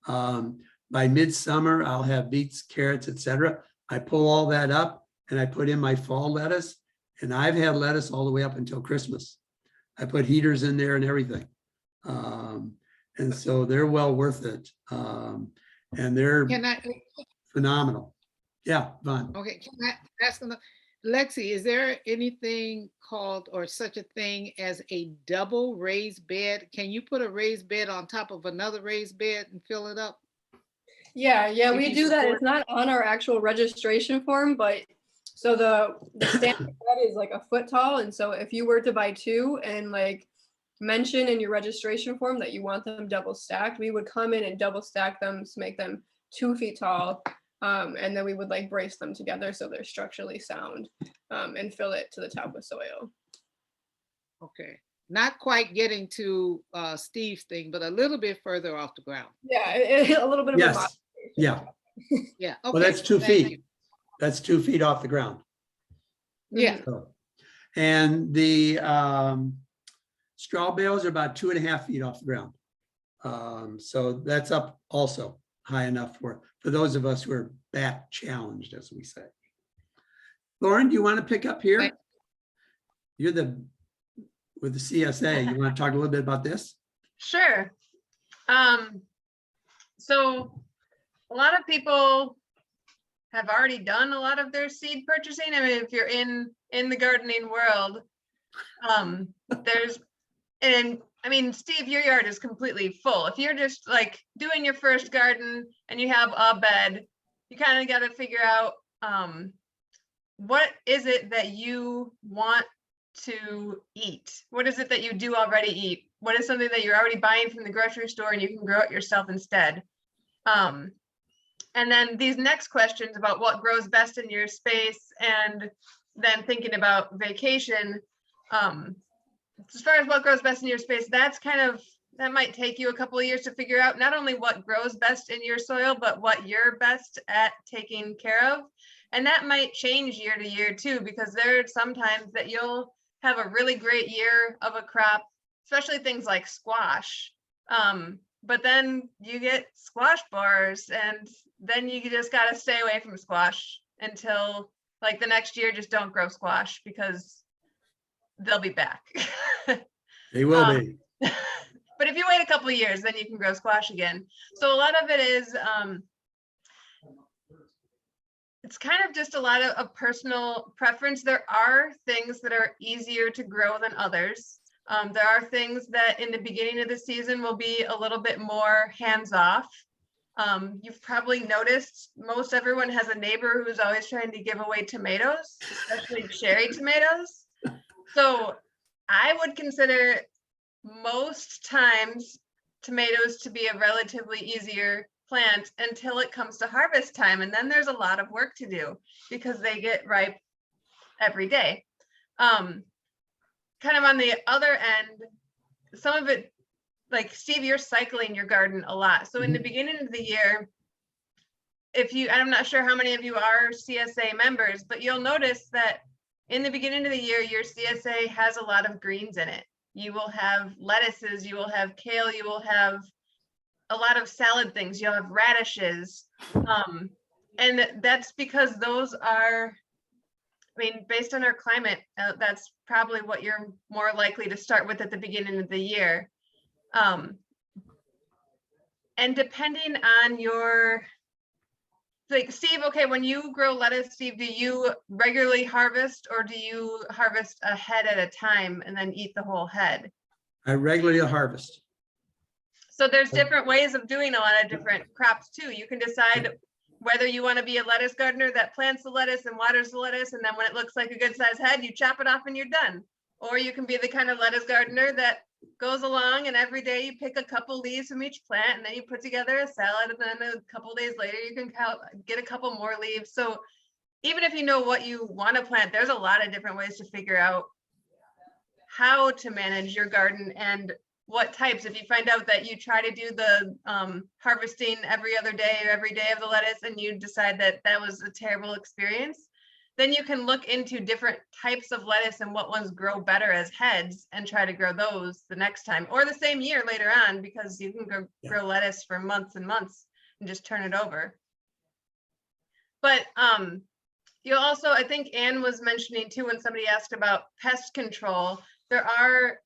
By midsummer, I'll have beets, carrots, etc. I pull all that up and I put in my fall lettuce, and I've had lettuce all the way up until Christmas. I put heaters in there and everything. And so they're well worth it. And they're Can I, phenomenal. Yeah, Vaughn. okay, can I ask another? Lexi, is there anything called or such a thing as a double raised bed? Can you put a raised bed on top of another raised bed and fill it up? Yeah, If we you do that. support- It's not on our actual registration form, but so the standard bed is like a foot tall. And so if you were to buy 2 and like mention in your registration form that you want them double stacked, we would come in and double stack them to make them 2 feet tall. And then we would like brace them together so they're structurally sound, and fill it to the top with soil. Okay, not quite getting to Steve's thing, but a little bit further off the ground. Yeah, a little bit of a Yes. modification. Yeah. Yeah, okay. Well, that's 2 thank you. feet. That's 2 feet off the ground. Yeah, So, and the straw bales are about 2.5 feet off the ground. So that's up also high enough for those of us who are back challenged, as we say. Lauren, do you want to pick up here? You're with the CSA. You want to talk a little bit about this? Sure. So a lot of people have already done a lot of their seed purchasing. I mean, if you're in the gardening world, and I mean, Steve, your yard is completely full. If you're just like doing your first garden and you have a bed, you kind of got to figure out what is it that you want to eat? What is it that you do already eat? What is something that you're already buying from the grocery store and you can grow it yourself instead? And then these next questions about what grows best in your space, and then thinking about vacation. as far as what grows best in your space, that might take you a couple of years to figure out not only what grows best in your soil, but what you're best at taking care of. And that might change year to year too, because there are some times that you'll have a really great year of a crop, especially things like squash. But then you get squash borers, and then you just got to stay away from squash until like the next year. Just don't grow squash because they'll be back. They will be. But if you wait a couple of years, then you can grow squash again. So a lot of it is, it's kind of just a lot of personal preference. There are things that are easier to grow than others. There are things that in the beginning of the season will be a little bit more hands-off. You've probably noticed most everyone has a neighbor who's always trying to give away tomatoes, especially cherry tomatoes. So I would consider most times tomatoes to be a relatively easier plant until it comes to harvest time. And then there's a lot of work to do because they get ripe every day. Kind of on the other end, some of it, like Steve, you're cycling your garden a lot. So in the beginning of the year, I'm not sure how many of you are CSA members, but you'll notice that in the beginning of the year, your CSA has a lot of greens in it. You will have lettuces, you will have kale, you will have a lot of salad things, you'll have radishes. And that's because those are, based on our climate, that's probably what you're more likely to start with at the beginning of the year. And depending on your, like Steve, okay, when you grow lettuce, Steve, do you regularly harvest or do you harvest a head at a time and then eat the whole head? I regularly harvest. So there's different ways of doing a lot of different crops too. You can decide whether you want to be a lettuce gardener that plants the lettuce and waters the lettuce, and then when it looks like a good sized head, you chop it off and you're done. Or you can be the kind of lettuce gardener that goes along and every day you pick a couple leaves from each plant and then you put together a salad, and then a couple days later you can get a couple more leaves. So even if you know what you want to plant, there's a lot of different ways to figure out how to manage your garden and what types. If you find out that you try to do the harvesting every other day or every day of the lettuce and you decide that that was a terrible experience, then you can look into different types of lettuce and what ones grow better as heads and try to grow those the next time or the same year later on, because you can grow lettuce for months and months and just turn it over. But you'll also, I think Anne was mentioning too, when somebody asked about pest control, there are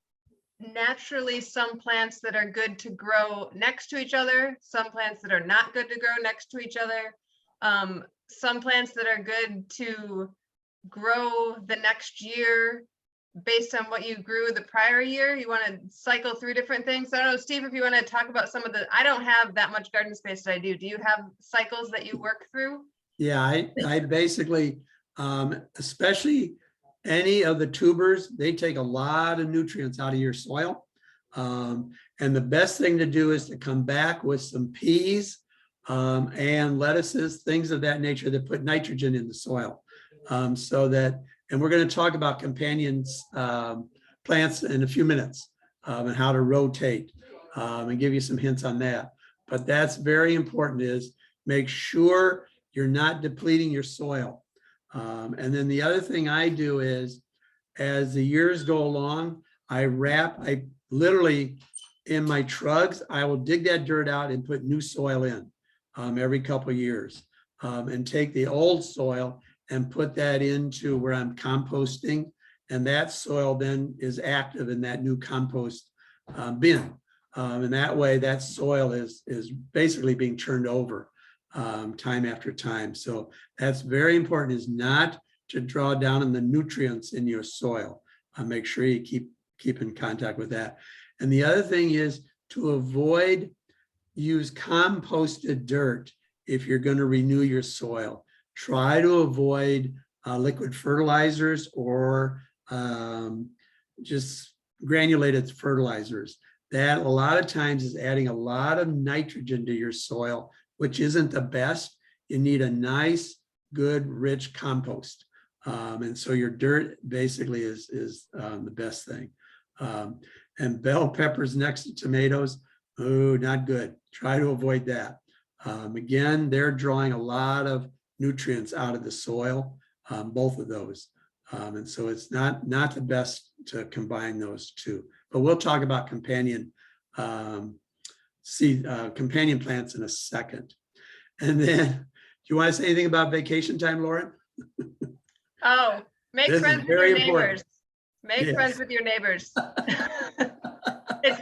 naturally some plants that are good to grow next to each other, some plants that are not good to grow next to each other, some plants that are good to grow the next year based on what you grew the prior year. You want to cycle through different things. I don't know, Steve, if you want to talk about some of the, I don't have that much garden space that I do. Do you have cycles that you work through? Yeah, I basically, especially any of the tubers, they take a lot of nutrients out of your soil. And the best thing to do is to come back with some peas and lettuces, things of that nature that put nitrogen in the soil. So that, and we're going to talk about companions plants in a few minutes and how to rotate and give you some hints on that. But that's very important, is make sure you're not depleting your soil. And then the other thing I do is, as the years go along, I literally, in my trugs, I will dig that dirt out and put new soil in every couple of years, and take the old soil and put that into where I'm composting. And that soil then is active in that new compost bin. And that way that soil is basically being turned over time after time. So that's very important, is not to draw down on the nutrients in your soil. Make sure you keep in contact with that. And the other thing is to use composted dirt if you're going to renew your soil. Try to avoid liquid fertilizers or just granulated fertilizers. That a lot of times is adding a lot of nitrogen to your soil, which isn't the best. You need a nice, good, rich compost. And so your dirt basically is the best thing. And bell peppers next to tomatoes, oh, not good. Try to avoid that. Again, they're drawing a lot of nutrients out of the soil, both of those. And so it's not the best to combine those two. But we'll talk about companion companion plants in a second. And then, do you want to say anything about vacation time, Lauren? Oh, make This is friends with very your important. neighbors. Make Yes. friends with your neighbors. It's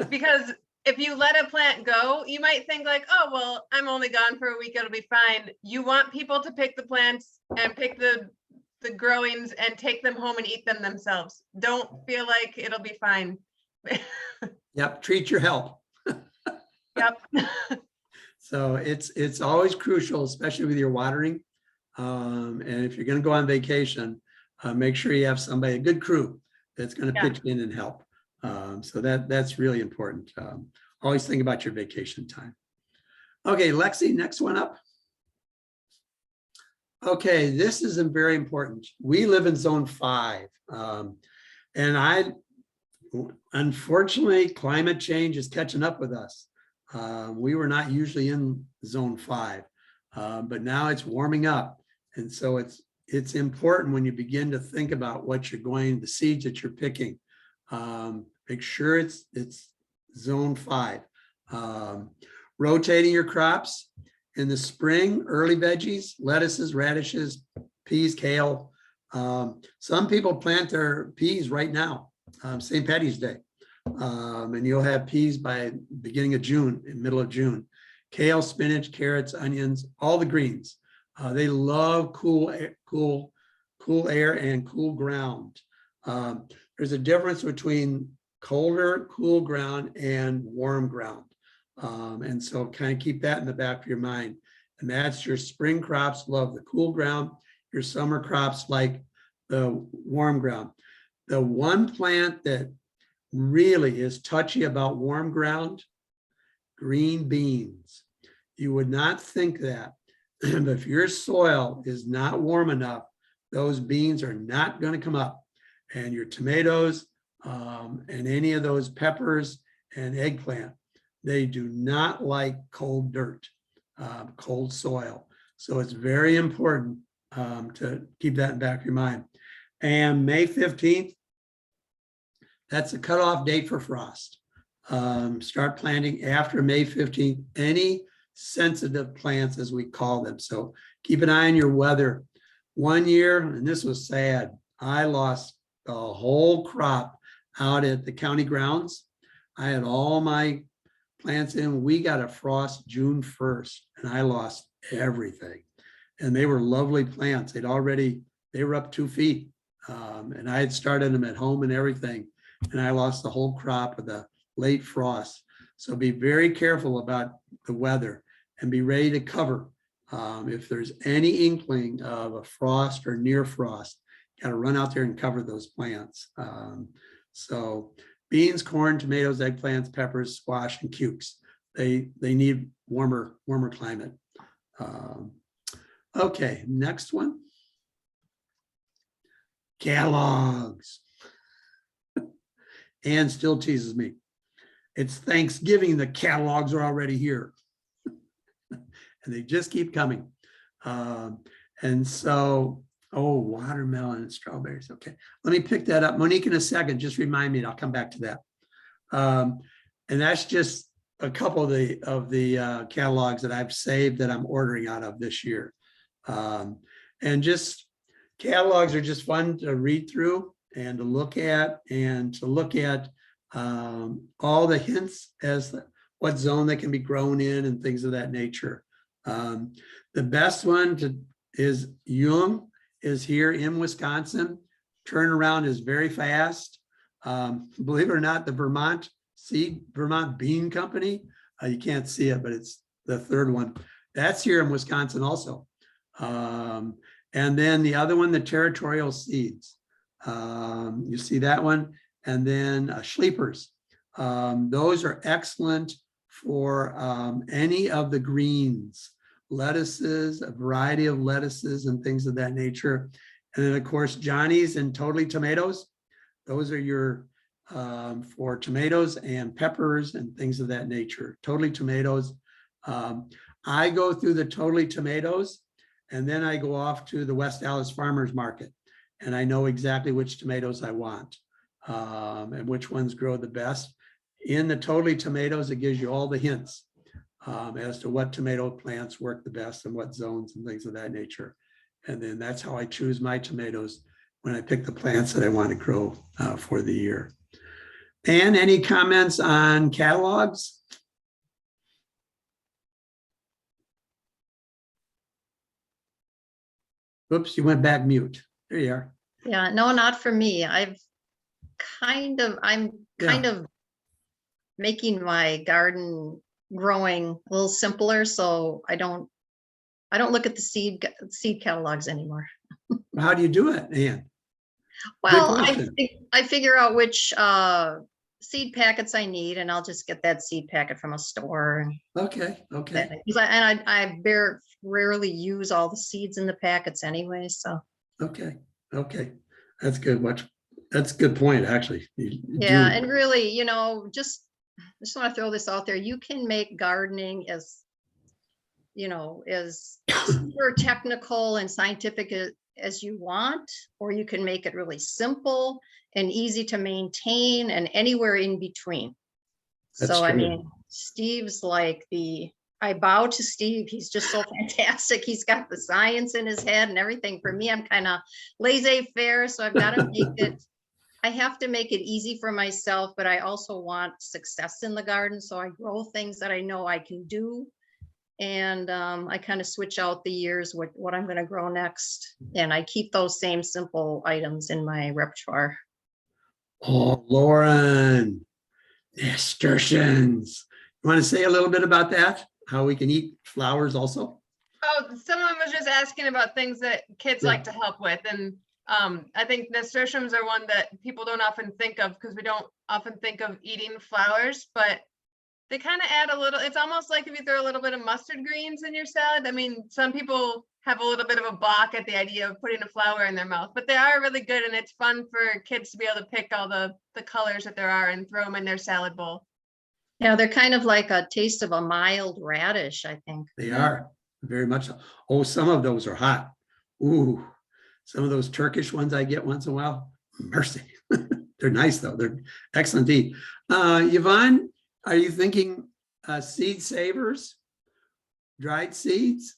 because if you let a plant go, you might think like, oh, well, I'm only gone for a week, it'll be fine. You want people to pick the plants and pick the growings and take them home and eat them themselves. Don't feel like it'll be fine. Yep, treat your help. Yep. So it's always crucial, especially with your watering. And if you're going to go on vacation, make sure you have somebody, a good crew that's going to pitch in and help. So that's really important. Always think about your vacation time. Okay, Lexi, next one up. Okay, this is very important. We live in zone 5. And unfortunately, climate change is catching up with us. We were not usually in zone 5, but now it's warming up. And so it's important when you begin to think about what you're the seeds that you're picking. Make sure it's zone 5. Rotating your crops in the spring, early veggies, lettuces, radishes, peas, kale. Some people plant their peas right now, St. Patty's Day. And you'll have peas by beginning of June, in middle of June. Kale, spinach, carrots, onions, all the greens. They love cool air and cool ground. There's a difference between colder, cool ground and warm ground. And so kind of keep that in the back of your mind. And that's your spring crops love the cool ground. Your summer crops like the warm ground. The one plant that really is touchy about warm ground, green beans. You would not think that, but if your soil is not warm enough, those beans are not going to come up. And your tomatoes and any of those peppers and eggplant, they do not like cold dirt, cold soil. So it's very important to keep that in the back of your mind. And May 15th, that's the cutoff date for frost. Start planting after May 15th, any sensitive plants as we call them. So keep an eye on your weather. One year, and this was sad, I lost the whole crop out at the county grounds. I had all my plants in. We got a frost June 1st and I lost everything. And they were lovely plants. They were up 2 feet. And I had started them at home and everything. And I lost the whole crop of the late frost. So be very careful about the weather and be ready to cover. If there's any inkling of a frost or near frost, got to run out there and cover those plants. So beans, corn, tomatoes, eggplants, peppers, squash, and cukes. They need warmer climate. Okay, next one. Kellogg's. Ann still teases me. It's Thanksgiving, the catalogs are already here. And they just keep coming. And so, oh, watermelon and strawberries. Okay, let me pick that up. Monique, in a second, just remind me and I'll come back to that. And that's just a couple of the catalogs that I've saved that I'm ordering out of this year. And just catalogs are just fun to read through and to look at all the hints as what zone they can be grown in and things of that nature. The best one is Jung is here in Wisconsin. Turnaround is very fast. Believe it or not, the Vermont Bean Company, you can't see it, but it's the third one. That's here in Wisconsin also. And then the other one, the Territorial Seeds. You see that one. And then Schleppers. Those are excellent for any of the greens, lettuces, a variety of lettuces and things of that nature. And then of course, Johnny's and Totally Tomatoes. Those are your for tomatoes and peppers and things of that nature. Totally Tomatoes. I go through the Totally Tomatoes, and then I go off to the West Dallas Farmers Market, and I know exactly which tomatoes I want and which ones grow the best. In the Totally Tomatoes, it gives you all the hints as to what tomato plants work the best and what zones and things of that nature. And then that's how I choose my tomatoes when I pick the plants that I want to grow for the year. And any comments on catalogs? Oops, you went back mute. There you are. Yeah, no, not for me. I'm kind of making my garden growing a little simpler, so I don't look at the seed catalogs anymore. How do you do it, Ann? Well, question. I figure out which seed packets I need, and I'll just get that seed packet from a store. Okay. I rarely use all the seeds in the packets anyway, so. Okay. That's good. That's a good point, actually. You Yeah, do. and really, just want to throw this out there. You can make gardening as super technical and scientific as you want, or you can make it really simple and easy to maintain and anywhere in between. That's So, I true. mean, Steve's like I bow to Steve. He's just so fantastic. He's got the science in his head and everything. For me, I'm kind of laissez-faire, so I've got to I have to make it easy for myself, but I also want success in the garden. So I grow things that I know I can do. And I kind of switch out the years, what I'm going to grow next. And I keep those same simple items in my repertoire. Oh, Lauren, nasturtiums. You want to say a little bit about that? How we can eat flowers also? Oh, someone was just asking about things that kids Yeah. like to help with. And I think nasturtiums are one that people don't often think of because we don't often think of eating flowers, but they kind of add a little, it's almost like if you throw a little bit of mustard greens in your salad. I mean, some people have a little bit of a balk at the idea of putting a flower in their mouth, but they are really good, and it's fun for kids to be able to pick all the colors that there are and throw them in their salad bowl. Yeah, they're kind of like a taste of a mild radish, I think. They are very much so. Oh, some of those are hot. Ooh, some of those Turkish ones I get once in a while. Mercy. They're nice though. They're excellent to eat. Yvonne, are you thinking seed savers? Dried seeds?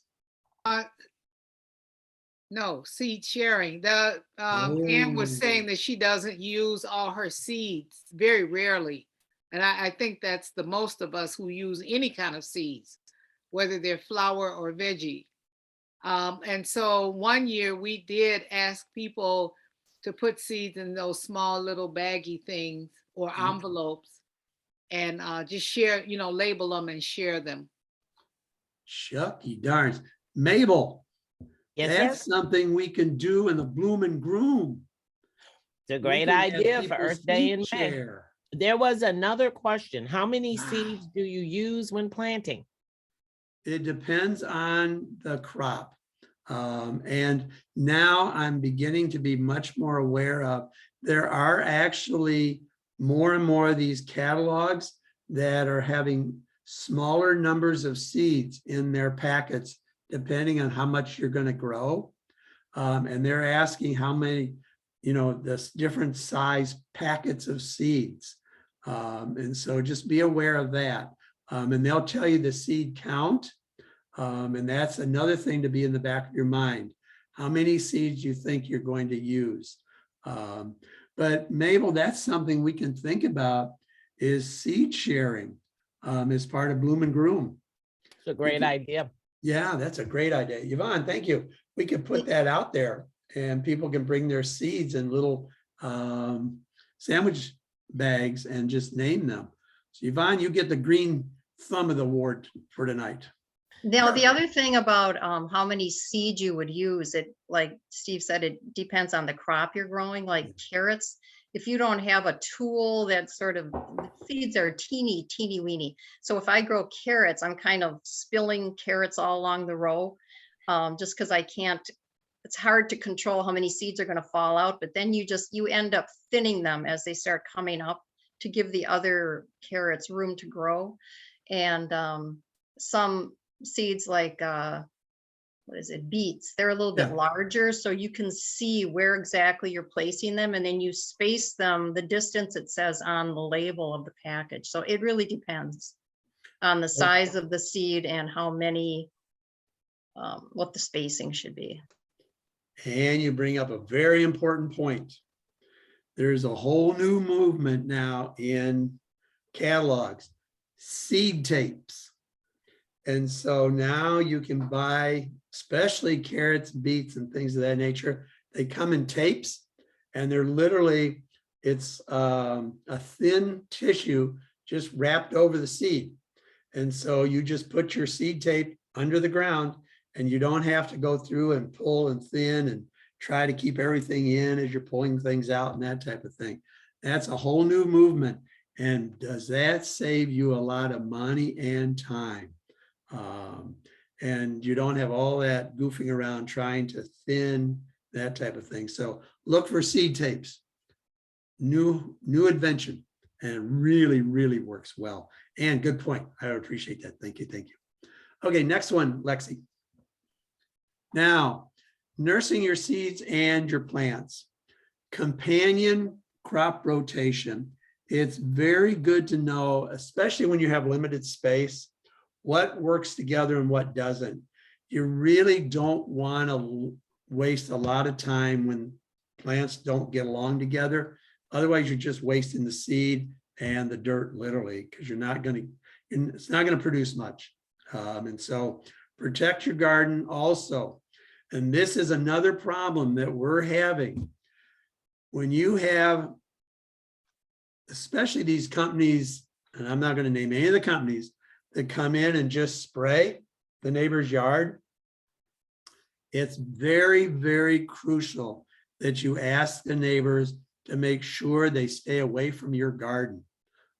No, seed sharing. Ann was saying that she doesn't use all her seeds, very rarely. And I think that's the most of us who use any kind of seeds, whether they're flower or veggie. And so one year we did ask people to put seeds in those small little baggy things or envelopes and just share, label them and share them. Shucky darns. Mabel, Yes, that's sir. something we can do in the Bloom and Groom. It's a We great can have idea for people Earth Day in seed May. share. There was another question. How many Wow. seeds do you use when planting? It depends on the crop. And now I'm beginning to be much more aware of, there are actually more and more of these catalogs that are having smaller numbers of seeds in their packets, depending on how much you're going to grow. And they're asking how many, this different size packets of seeds. And so just be aware of that. And they'll tell you the seed count. And that's another thing to be in the back of your mind. How many seeds you think you're going to use. But Mabel, that's something we can think about, is seed sharing as part of Bloom and Groom. It's a great idea. Yeah, that's a great idea. Yvonne, thank you. We could put that out there and people can bring their seeds in little sandwich bags and just name them. So Yvonne, you get the green thumb of the award for tonight. Now, the other thing about how many seeds you would use, like Steve said, it depends on the crop you're growing, like carrots. If you don't have a tool that the seeds are teeny weeny. So if I grow carrots, I'm kind of spilling carrots all along the row just because I can't it's hard to control how many seeds are going to fall out, but then you end up thinning them as they start coming up to give the other carrots room to grow. And some seeds like what is it, beets, they're a little bit Yeah. larger, so you can see where exactly you're placing them, and then you space them the distance it says on the label of the package. So it really depends on the size of the seed and how many, what the spacing should be. And you bring up a very important point. There's a whole new movement now in catalogs, seed tapes. And so now you can buy, especially carrots, beets, and things of that nature. They come in tapes, and they're literally, it's a thin tissue just wrapped over the seed. And so you just put your seed tape under the ground, and you don't have to go through and pull and thin and try to keep everything in as you're pulling things out and that type of thing. That's a whole new movement. And does that save you a lot of money and time? And you don't have all that goofing around trying to thin, that type of thing. So look for seed tapes. New invention, and really, really works well. And good point. I appreciate that. Thank you. Thank you. Okay, next one, Lexi. Now, nursing your seeds and your plants. Companion crop rotation. It's very good to know, especially when you have limited space, what works together and what doesn't. You really don't want to waste a lot of time when plants don't get along together. Otherwise, you're just wasting the seed and the dirt, literally, because it's not going to produce much. And so protect your garden also. And this is another problem that we're having. When you have, especially these companies, and I'm not going to name any of the companies, that come in and just spray the neighbor's yard, it's very, very crucial that you ask the neighbors to make sure they stay away from your garden.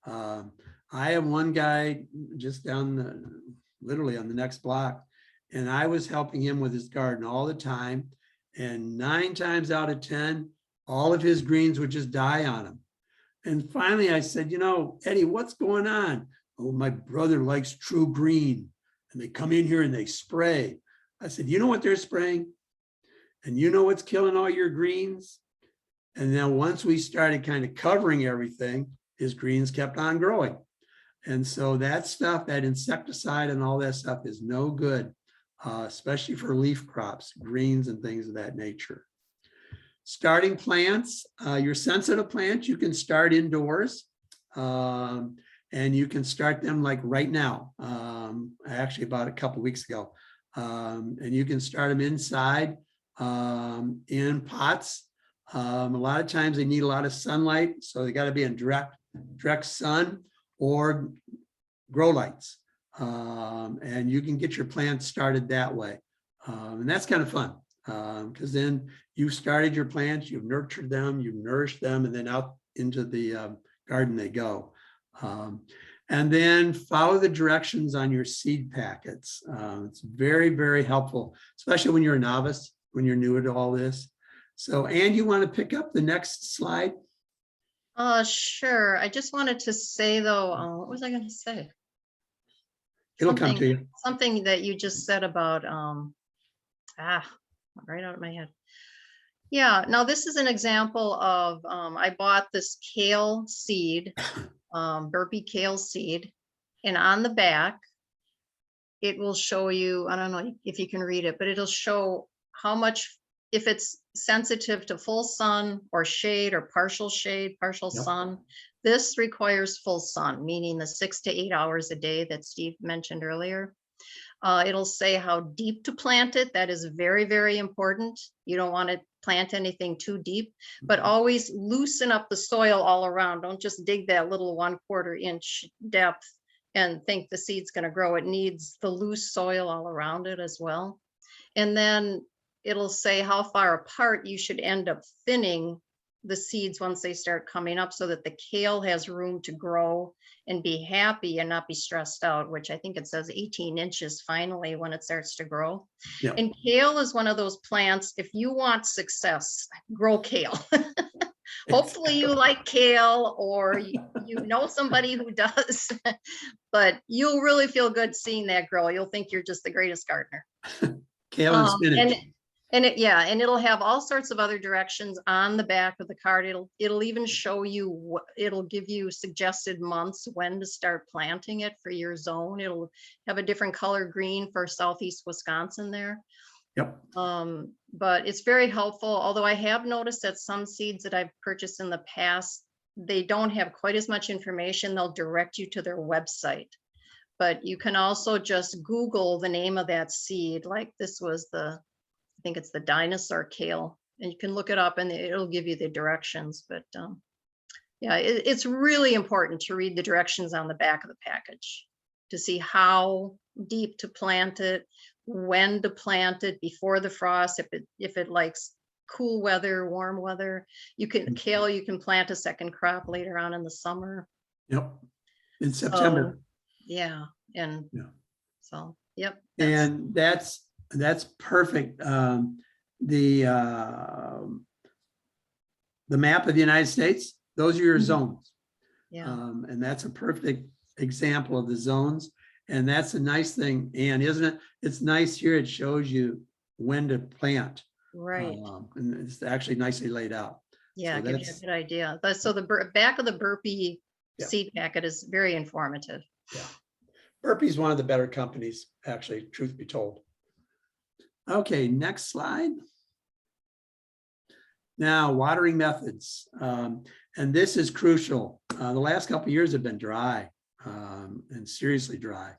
I have one guy just literally on the next block, and I was helping him with his garden all the time. And 9 times out of 10, all of his greens would just die on him. And finally I said, Eddie, what's going on? Oh, my brother likes True Green, and they come in here and they spray. I said, you know what they're spraying? And you know what's killing all your greens? And then once we started kind of covering everything, his greens kept on growing. And so that stuff, that insecticide and all that stuff is no good, especially for leaf crops, greens and things of that nature. Starting plants, your sensitive plants, you can start indoors. And you can start them like right now, actually about a couple of weeks ago. And you can start them inside in pots. A lot of times they need a lot of sunlight, so they got to be in direct sun or grow lights. And you can get your plants started that way. And that's kind of fun because then you've started your plants, you've nurtured them, you've nourished them, and then out into the garden they go. And then follow the directions on your seed packets. It's very, very helpful, especially when you're a novice, when you're new to all this. So, Ann, you want to pick up the next slide? Sure. I just wanted to say though, what was I going to say? It'll come to you. Something that you just said about, right out of my head. Yeah, now this is an example of, I bought this kale seed, burpee kale seed, and on the back, it will show you, I don't know if you can read it, but it'll show how much, if it's sensitive to full sun or shade or partial shade, partial sun. This requires full sun, meaning the 6 to 8 hours a day that Steve mentioned earlier. It'll say how deep to plant it. That is very, very important. You don't want to plant anything too deep, but always loosen up the soil all around. Don't just dig that little 1/4 inch depth and think the seed's going to grow. It needs the loose soil all around it as well. And then it'll say how far apart you should end up thinning the seeds once they start coming up so that the kale has room to grow and be happy and not be stressed out, which I think it says 18 inches finally when it starts to grow. Yep. And kale is one of those plants, if you want success, grow kale. Hopefully you like kale or you know somebody who does, but you'll really feel good seeing that grow. You'll think you're just the greatest gardener. Kale and spinach. And it'll have all sorts of other directions on the back of the card. It'll even show you what, it'll give you suggested months when to start planting it for your zone. It'll have a different color green for Southeast Wisconsin there. Yep. But it's very helpful, although I have noticed that some seeds that I've purchased in the past, they don't have quite as much information. They'll direct you to their website. But you can also just Google the name of that seed. Like this was I think it's the dinosaur kale. And you can look it up and it'll give you the directions. But yeah, it's really important to read the directions on the back of the package to see how deep to plant it, when to plant it before the frost, if it likes cool weather, warm weather. Kale, you can plant a second crop later on in the summer. Yep. In September. Yeah. And Yeah. so, yep. And that's perfect. The map of the United States, those are your zones. Yeah. And that's a perfect example of the zones. And that's a nice thing, Ann, isn't it? It's nice here. It shows you when to plant. Right. And it's actually nicely laid out. Yeah, So gives you a good idea. So the back of the Burpee Yeah. seed packet is very informative. Yeah. Burpee's one of the better companies, actually, truth be told. Okay, next slide. Now, watering methods. And this is crucial. The last couple of years have been dry and seriously dry.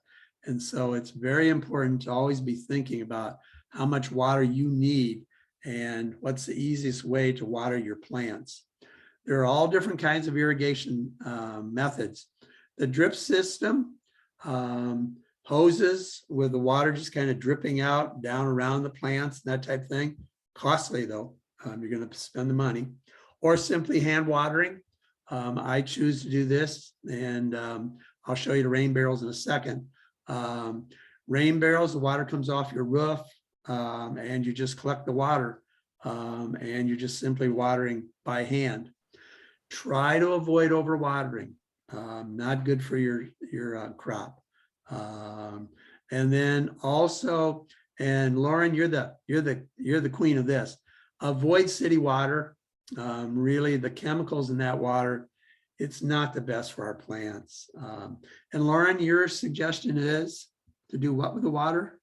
And so it's very important to always be thinking about how much water you need and what's the easiest way to water your plants. There are all different kinds of irrigation methods. The drip system, hoses with the water just kind of dripping out down around the plants, that type of thing. Costly though, you're going to spend the money. Or simply hand watering. I choose to do this, and I'll show you the rain barrels in a second. Rain barrels, the water comes off your roof, and you just collect the water, and you're just simply watering by hand. Try to avoid overwatering. Not good for your crop. And then also, and Lauren, you're the queen of this. Avoid city water. Really, the chemicals in that water, it's not the best for our plants. And Lauren, your suggestion is to do what with the water?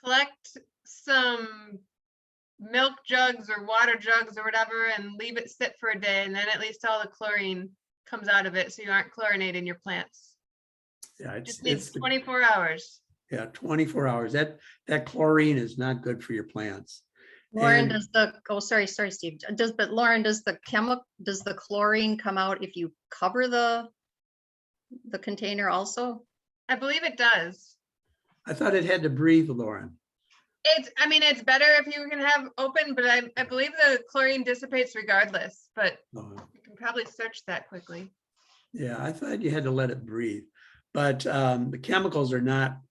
Collect some milk jugs or water jugs or whatever and leave it sit for a day, and then at least all the chlorine comes out of it, so you aren't chlorinating your plants. Yeah, It just needs 24 hours. Yeah, 24 hours. That chlorine is not good for your plants. Lauren, And- sorry, Steve. Lauren, does the chlorine come out if you cover the container also? I believe it does. I thought it had to breathe, Lauren. It's better if you can have open, but I believe the chlorine dissipates regardless, but Oh. you can probably search that quickly. Yeah, I thought you had to let it breathe, but the chemicals are not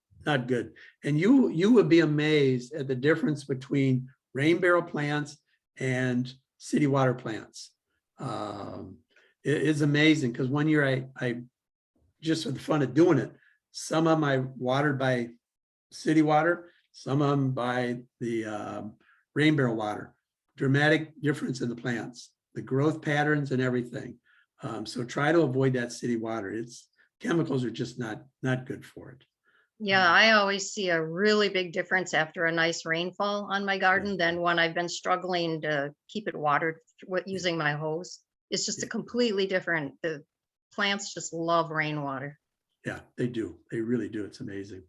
good. And you would be amazed at the difference between rain barrel plants and city water plants. It is amazing because one year I just for the fun of doing it, some of them I watered by city water, some of them by the rain barrel water. Dramatic difference in the plants, the growth patterns and everything. So try to avoid that city water. Chemicals are just not good for it. Yeah, I always see a really big difference after a nice rainfall on my garden than when I've been struggling to keep it watered using my hose. It's just a completely different, the plants just love rainwater. Yeah, they do. They really do. It's amazing.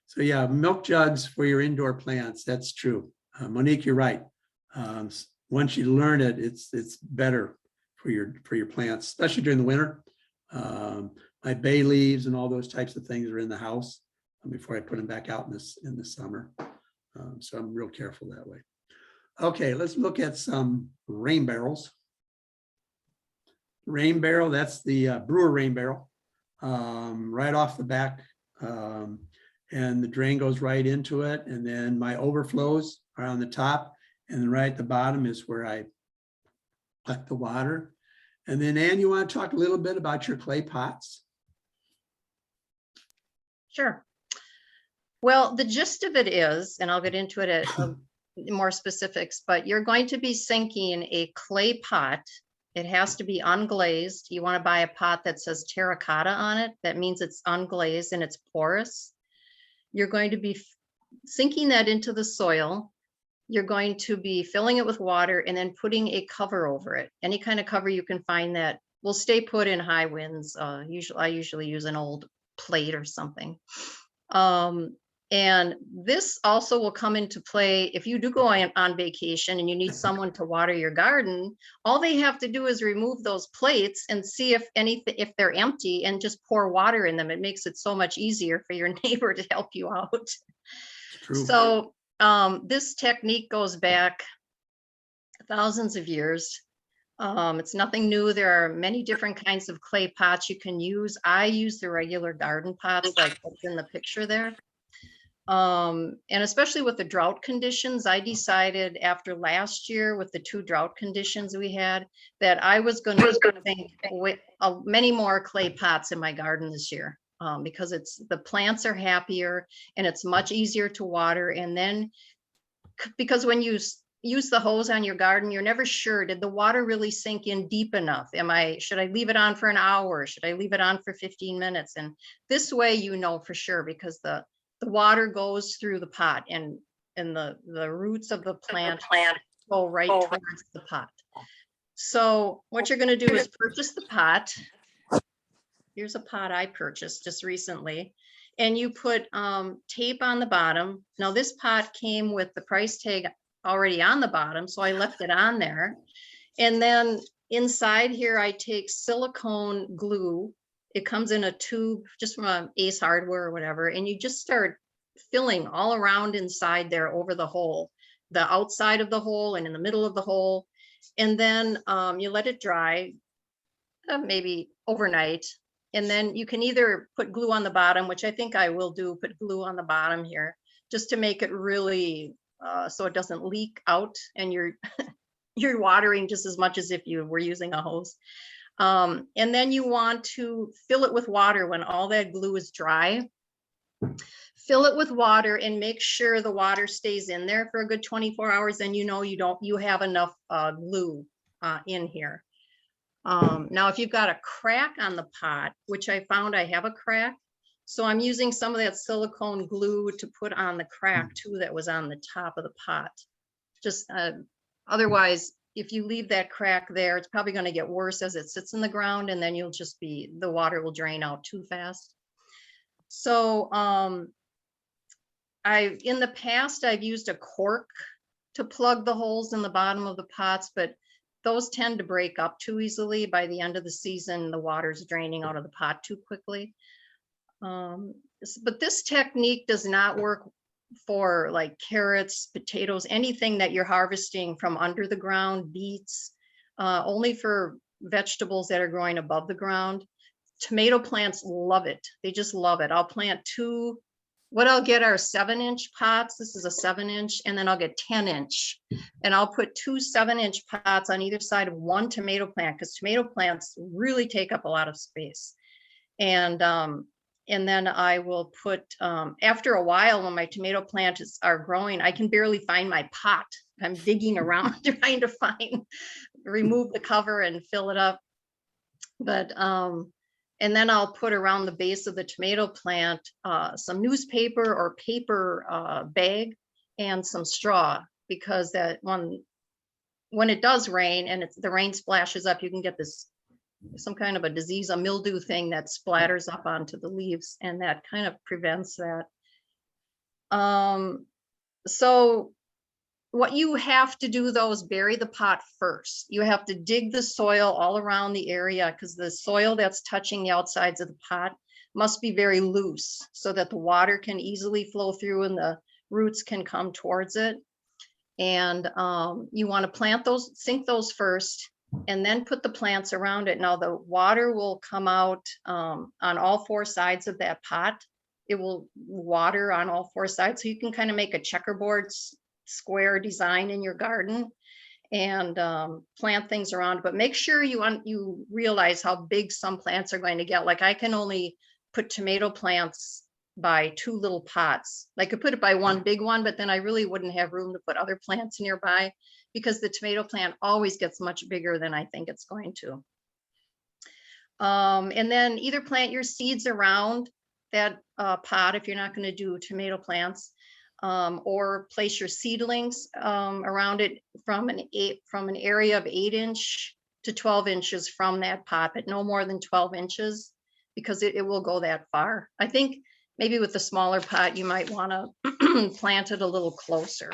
So yeah, milk jugs for your indoor plants. That's true. Monique, you're right. Once you learn it, it's better for your plants, especially during the winter. My bay leaves and all those types of things are in the house before I put them back out in the summer. So I'm real careful that way. Okay, let's look at some rain barrels. Rain barrel, that's the brewer rain barrel, right off the back. And the drain goes right into it. And then my overflows are on the top. And then right at the bottom is where I collect the water. And then Ann, you want to talk a little bit about your clay pots? Sure. Well, the gist of it is, and I'll get into it at more specifics, but you're going to be sinking a clay pot. It has to be unglazed. You want to buy a pot that says terracotta on it. That means it's unglazed and it's porous. You're going to be sinking that into the soil. You're going to be filling it with water and then putting a cover over it. Any kind of cover you can find that will stay put in high winds. I usually use an old plate or something. And this also will come into play if you do go on vacation and you need someone to water your garden. All they have to do is remove those plates and see if they're empty and just pour water in them. It makes it so much easier for your neighbor to help you out. True. So this technique goes back thousands of years. It's nothing new. There are many different kinds of clay pots you can use. I use the regular garden pots like what's in the picture there. And especially with the drought conditions, I decided after last year with the 2 drought conditions we had that I was going to think with many more clay pots in my garden this year, because the plants are happier and it's much easier to water. And then because when you use the hose on your garden, you're never sure, did the water really sink in deep enough? Should I leave it on for an hour? Should I leave it on for 15 minutes? And this way, you know for sure, because the water goes through the pot and the roots of the plant go right towards the pot. So what you're going to do is purchase the pot. Here's a pot I purchased just recently. And you put tape on the bottom. Now this pot came with the price tag already on the bottom, so I left it on there. And then inside here, I take silicone glue. It comes in a tube just from Ace Hardware or whatever, and you just start filling all around inside there over the hole, the outside of the hole and in the middle of the hole. And then you let it dry, maybe overnight. And then you can either put glue on the bottom, which I think I will do, put glue on the bottom here, just to make it really, so it doesn't leak out and you're watering just as much as if you were using a hose. And then you want to fill it with water when all that glue is dry. Fill it with water and make sure the water stays in there for a good 24 hours. And you have enough glue in here. Now, if you've got a crack on the pot, which I found I have a crack, so I'm using some of that silicone glue to put on the crack too that was on the top of the pot. Just otherwise, if you leave that crack there, it's probably going to get worse as it sits in the ground, and then the water will drain out too fast. So in the past, I've used a cork to plug the holes in the bottom of the pots, but those tend to break up too easily. By the end of the season, the water's draining out of the pot too quickly. But this technique does not work for like carrots, potatoes, anything that you're harvesting from under the ground, beets, only for vegetables that are growing above the ground. Tomato plants love it. They just love it. I'll plant 2. What I'll get are 7-inch pots. This is a 7-inch, and then I'll get 10-inch. And I'll put 2 7-inch pots on either side of one tomato plant, because tomato plants really take up a lot of space. And then I will put, after a while, when my tomato plants are growing, I can barely find my pot. I'm digging around trying to remove the cover and fill it up. But, and then I'll put around the base of the tomato plant some newspaper or paper bag and some straw, because that when it does rain and the rain splashes up, you can get some kind of a disease, a mildew thing that splatters up onto the leaves, and that kind of prevents that. So what you have to do though is bury the pot first. You have to dig the soil all around the area, because the soil that's touching the outsides of the pot must be very loose so that the water can easily flow through and the roots can come towards it. And you want to plant those, sink those first, and then put the plants around it. Now the water will come out on all four sides of that pot. It will water on all four sides. So you can kind of make a checkerboard square design in your garden and plant things around, but make sure you realize how big some plants are going to get. Like I can only put tomato plants by 2 little pots. I could put it by 1 big one, but then I really wouldn't have room to put other plants nearby because the tomato plant always gets much bigger than I think it's going to. And then either plant your seeds around that pot if you're not going to do tomato plants, or place your seedlings around it from an area of 8 inch to 12 inches from that pot, but no more than 12 inches because it will go that far. I think maybe with the smaller pot, you might want to plant it a little closer.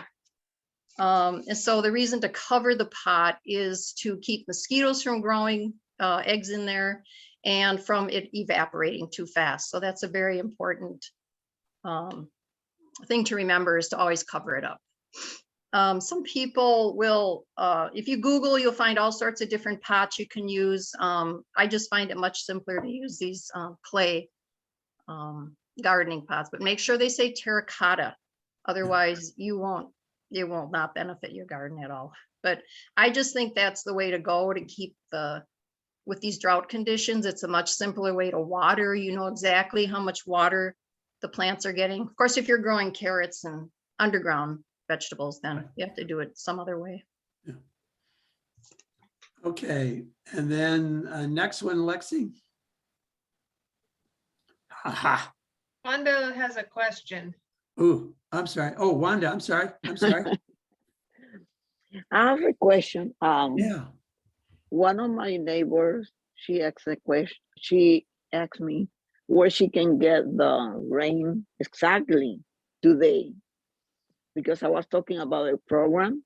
And so the reason to cover the pot is to keep mosquitoes from growing eggs in there and from it evaporating too fast. So that's a very important thing to remember, is to always cover it up. Some people will, if you Google, you'll find all sorts of different pots you can use. I just find it much simpler to use these clay gardening pots, but make sure they say terracotta. Otherwise it will not benefit your garden at all. But I just think that's the way to go to keep with these drought conditions. It's a much simpler way to water. You know exactly how much water the plants are getting. Of course, if you're growing carrots and underground vegetables, then you have to do it some other way. Yeah. Okay, and then next one, Lexi. Aha. Wanda has a question. Ooh, I'm sorry. Oh, Wanda, I'm sorry. I'm sorry. I have a question. Yeah. One of my neighbors, she asked a question. She asked me where she can get the rain exactly today, because I was talking about a program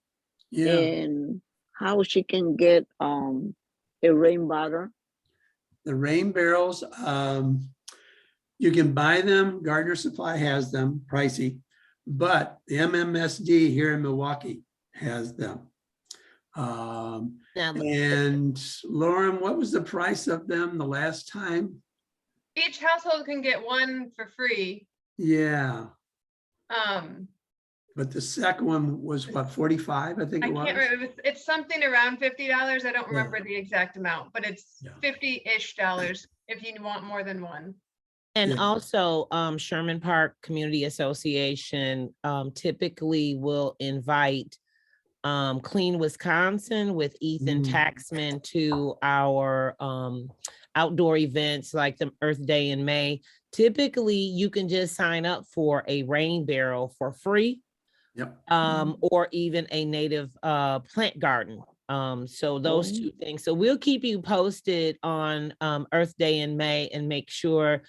Yeah. and how she can get a rain barrel. The rain barrels, you can buy them. Gardener Supply has them, pricey, but the MMSD here in Milwaukee has them. Now, And Lauren, what was the price of them the last time? Each household can get one for free. Yeah, Um, but the second one was what, 45, I think I it was? can't remember. It's something around $50. I don't Yeah. remember the exact amount, but it's Yeah. $50-ish dollars if you want more than one. and Yeah. also Sherman Park Community Association typically will invite Clean Wisconsin with Ethan Taxman to our outdoor events like the Earth Day in May. Typically, you can just sign up for a rain barrel for free. Yep. Or even a native plant garden. So those two things. So we'll keep you posted on Earth Day in May and make sure.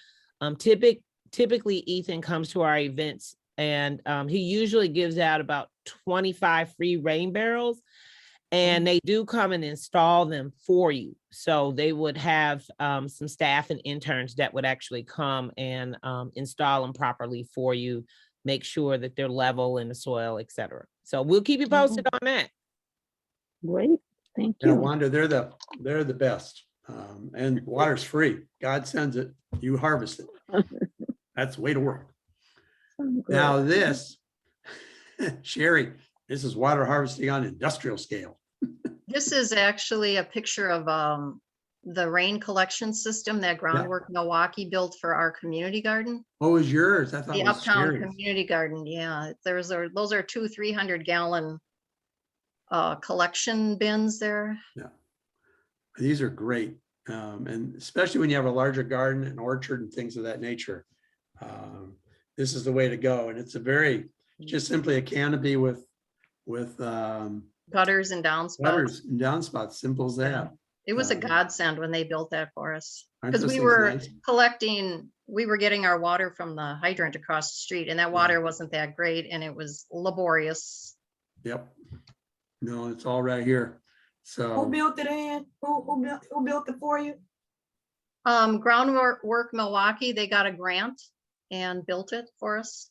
Typically, Ethan comes to our events and he usually gives out about 25 free rain barrels, and they do come and install them for you. So they would have some staff and interns that would actually come and install them properly for you, make sure that they're level in the soil, etc. So we'll keep you posted on that. Great, thank Yeah, you. Wanda, they're the best. And water's free. God sends it, you harvest it. That's the way to work. Now this, Sherry, this is water harvesting on industrial scale. This is actually a picture of the rain collection system that Groundwork Milwaukee built for our community garden. Oh, it's yours. I thought The it was Uptown Sherry's. Community Garden, yeah. Those are 2 300-gallon collection bins there. Yeah, these are great. And especially when you have a larger garden and orchard and things of that nature. This is the way to go. And it's just simply a canopy with Gutters and downspouts. gutters and downspouts, simple as that. It was a godsend when they built that for us. Aren't Because those we things were nice? we were getting our water from the hydrant across the street, and that water wasn't that great, and it was laborious. Yep. No, it's all right here. Who So, built it in? Who built it for you? Groundwork Milwaukee, they got a grant and built it for us.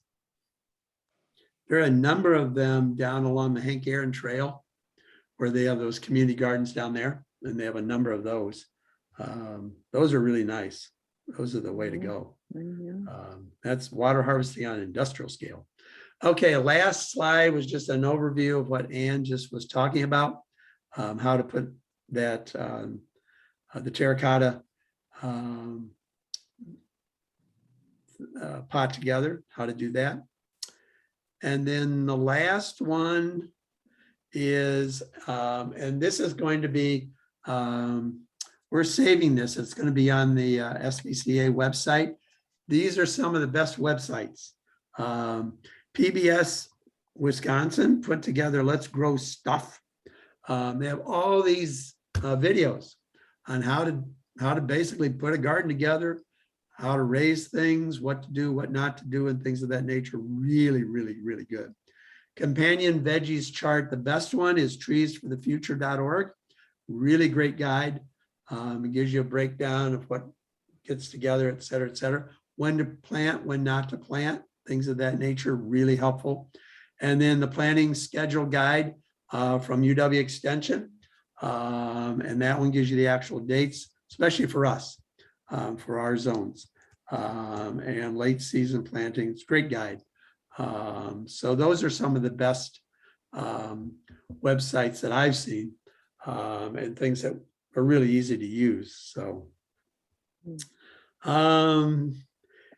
There are a number of them down along the Hank Aaron Trail where they have those community gardens down there, and they have a number of those. Those are really nice. Those are the way to go. That's water harvesting on an industrial scale. Okay, last slide was just an overview of what Ann just was talking about, how to put that, the terracotta pot together, how to do that. And then the last one is, and this is going to be, we're saving this. It's going to be on the SPCA website. These are some of the best websites. PBS Wisconsin put together Let's Grow Stuff. They have all these videos on how to basically put a garden together, how to raise things, what to do, what not to do, and things of that nature. Really, really, really good. Companion Veggies chart. The best one is treesforthefuture.org. Really great guide. It gives you a breakdown of what gets together, et cetera, when to plant, when not to plant, things of that nature, really helpful. And then the planting schedule guide from UW Extension. And that one gives you the actual dates, especially for us, for our zones, and late season planting. It's a great guide. So those are some of the best websites that I've seen, and things that are really easy to use. So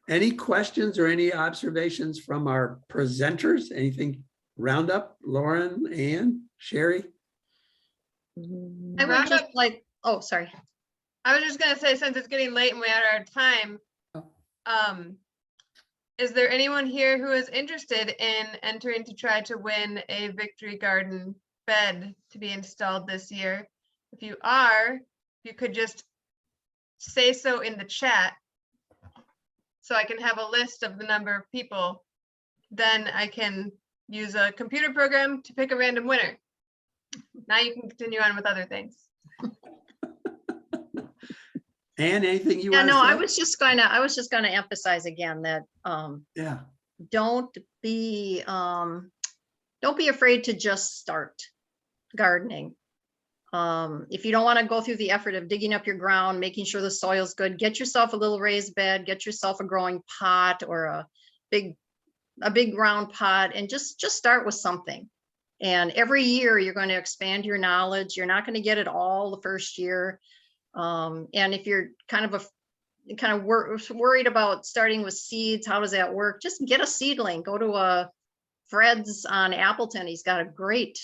any questions or any observations from our presenters? Anything round up? Lauren, Ann, Sherry? I I would wound just up, like, oh, sorry. I was just gonna say, since it's getting late and we're out of our time, is there anyone here who is interested in entering to try to win a Victory Garden bed to be installed this year? If you are, you could just say so in the chat so I can have a list of the number of people. Then I can use a computer program to pick a random winner. Now you can continue on with other things. Ann, anything you Yeah, want to no, say? I was just gonna emphasize again that, Yeah, don't be afraid to just start gardening. If you don't want to go through the effort of digging up your ground, making sure the soil's good, get yourself a little raised bed, get yourself a growing pot or a big round pot, and just start with something. And every year you're going to expand your knowledge. You're not going to get it all the first year. And if you're worried about starting with seeds, how does that work? Just get a seedling. Go to Fred's on Appleton. He's got a great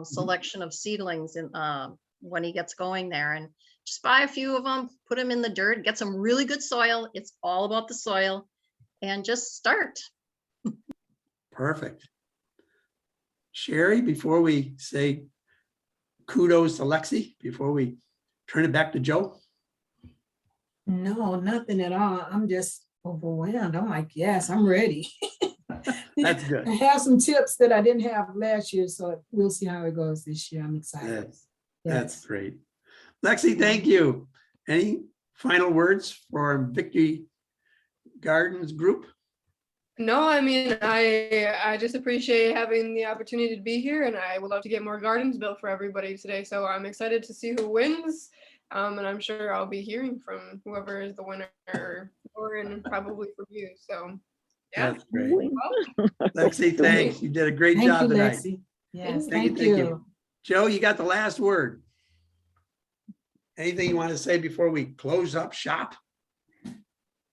selection of seedlings when he gets going there, and just buy a few of them, put them in the dirt, get some really good soil. It's all about the soil, and just start. perfect. Sherry, before we say kudos to Lexi, before we turn it back to Joe? No, nothing at all. I'm just overwhelmed. I'm like, yes, I'm ready. That's good. I have some tips that I didn't have last year, so we'll see how it goes this year. I'm excited. That's great. Lexi, thank you. Any final words for Victory Gardens group? No, I mean, I just appreciate having the opportunity to be here, and I would love to get more gardens built for everybody today. So I'm excited to see who wins, and I'm sure I'll be hearing from whoever is the winner, or and probably from you. So yeah, That's great. well, Lexi, thanks. You did a great Thank job you, tonight. Lexi. Yes, Thank thank you. you. Joe, you got the last word. Anything you want to say before we close up shop?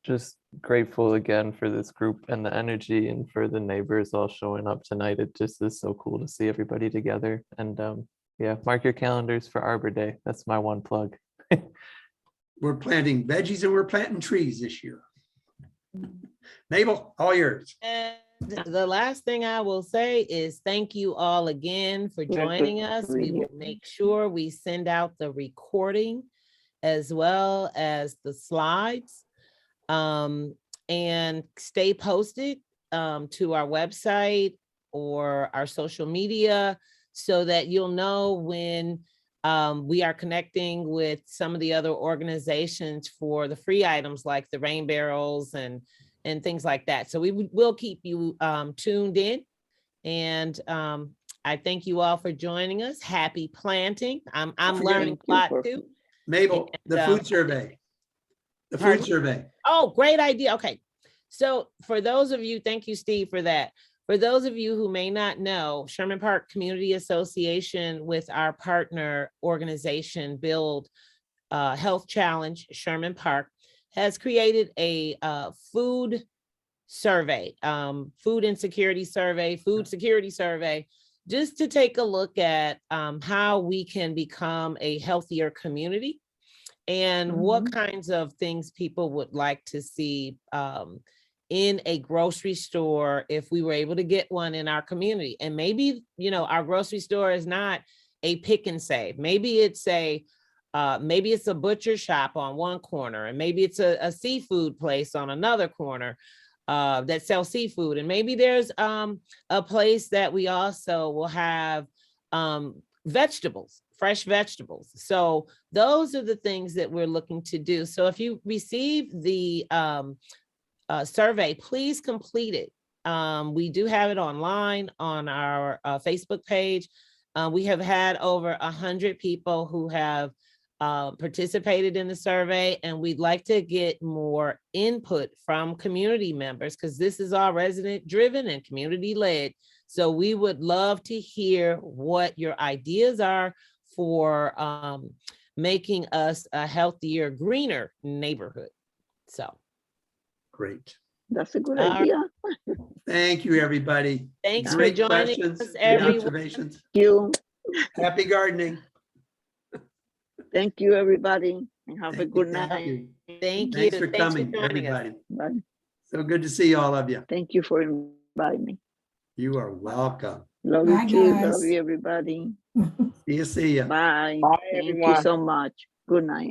Just grateful again for this group and the energy, and for the neighbors all showing up tonight. It just is so cool to see everybody together. And yeah, mark your calendars for Arbor Day. That's my one plug. We're planting veggies and we're planting trees this year. Mabel, all yours. And the last thing I will say is thank you all again for joining us. We will make sure we send out the recording as well as the slides. And stay posted to our website or our social media so that you'll know when we are connecting with some of the other organizations for the free items like the rain barrels and things like that. So we will keep you tuned in. And I thank you all for joining us. Happy planting. I'm forget- learning a lot too. Mabel, the And, food survey. The food pardon? survey. Oh, great idea. Okay. So for those of you, thank you, Steve, for that. For those of you who may not know, Sherman Park Community Association with our partner organization, Build Health Challenge Sherman Park, has created a food survey, food insecurity survey, food security survey, just to take a look at how we can become a healthier community and what kinds of things people would like to see in a grocery store if we were able to get one in our community. And maybe, you know, our grocery store is not a pick and save. Maybe it's a butcher shop on one corner, and maybe it's a seafood place on another corner that sells seafood. And maybe there's a place that we also will have vegetables, fresh vegetables. So those are the things that we're looking to do. So if you receive the survey, please complete it. We do have it online on our Facebook page. We have had over 100 people who have participated in the survey, and we'd like to get more input from community members because this is all resident driven and community led. So we would love to hear what your ideas are for making us a healthier, greener neighborhood. So. Great. That's a good All right. idea. Thank you, everybody. Thanks for Great joining questions, us, great everyone. observations. Thank you. Happy gardening. Thank you, everybody, and have a Thank good you, thank night. you. Thank you. Thanks for Thanks coming, joining us. everybody. Bye. So good to see all of you. Thank you for inviting me. You are welcome. Love Bye, you too. guys. Love you, everybody. See you. Bye. Bye, Thank you everyone. so much. Good night.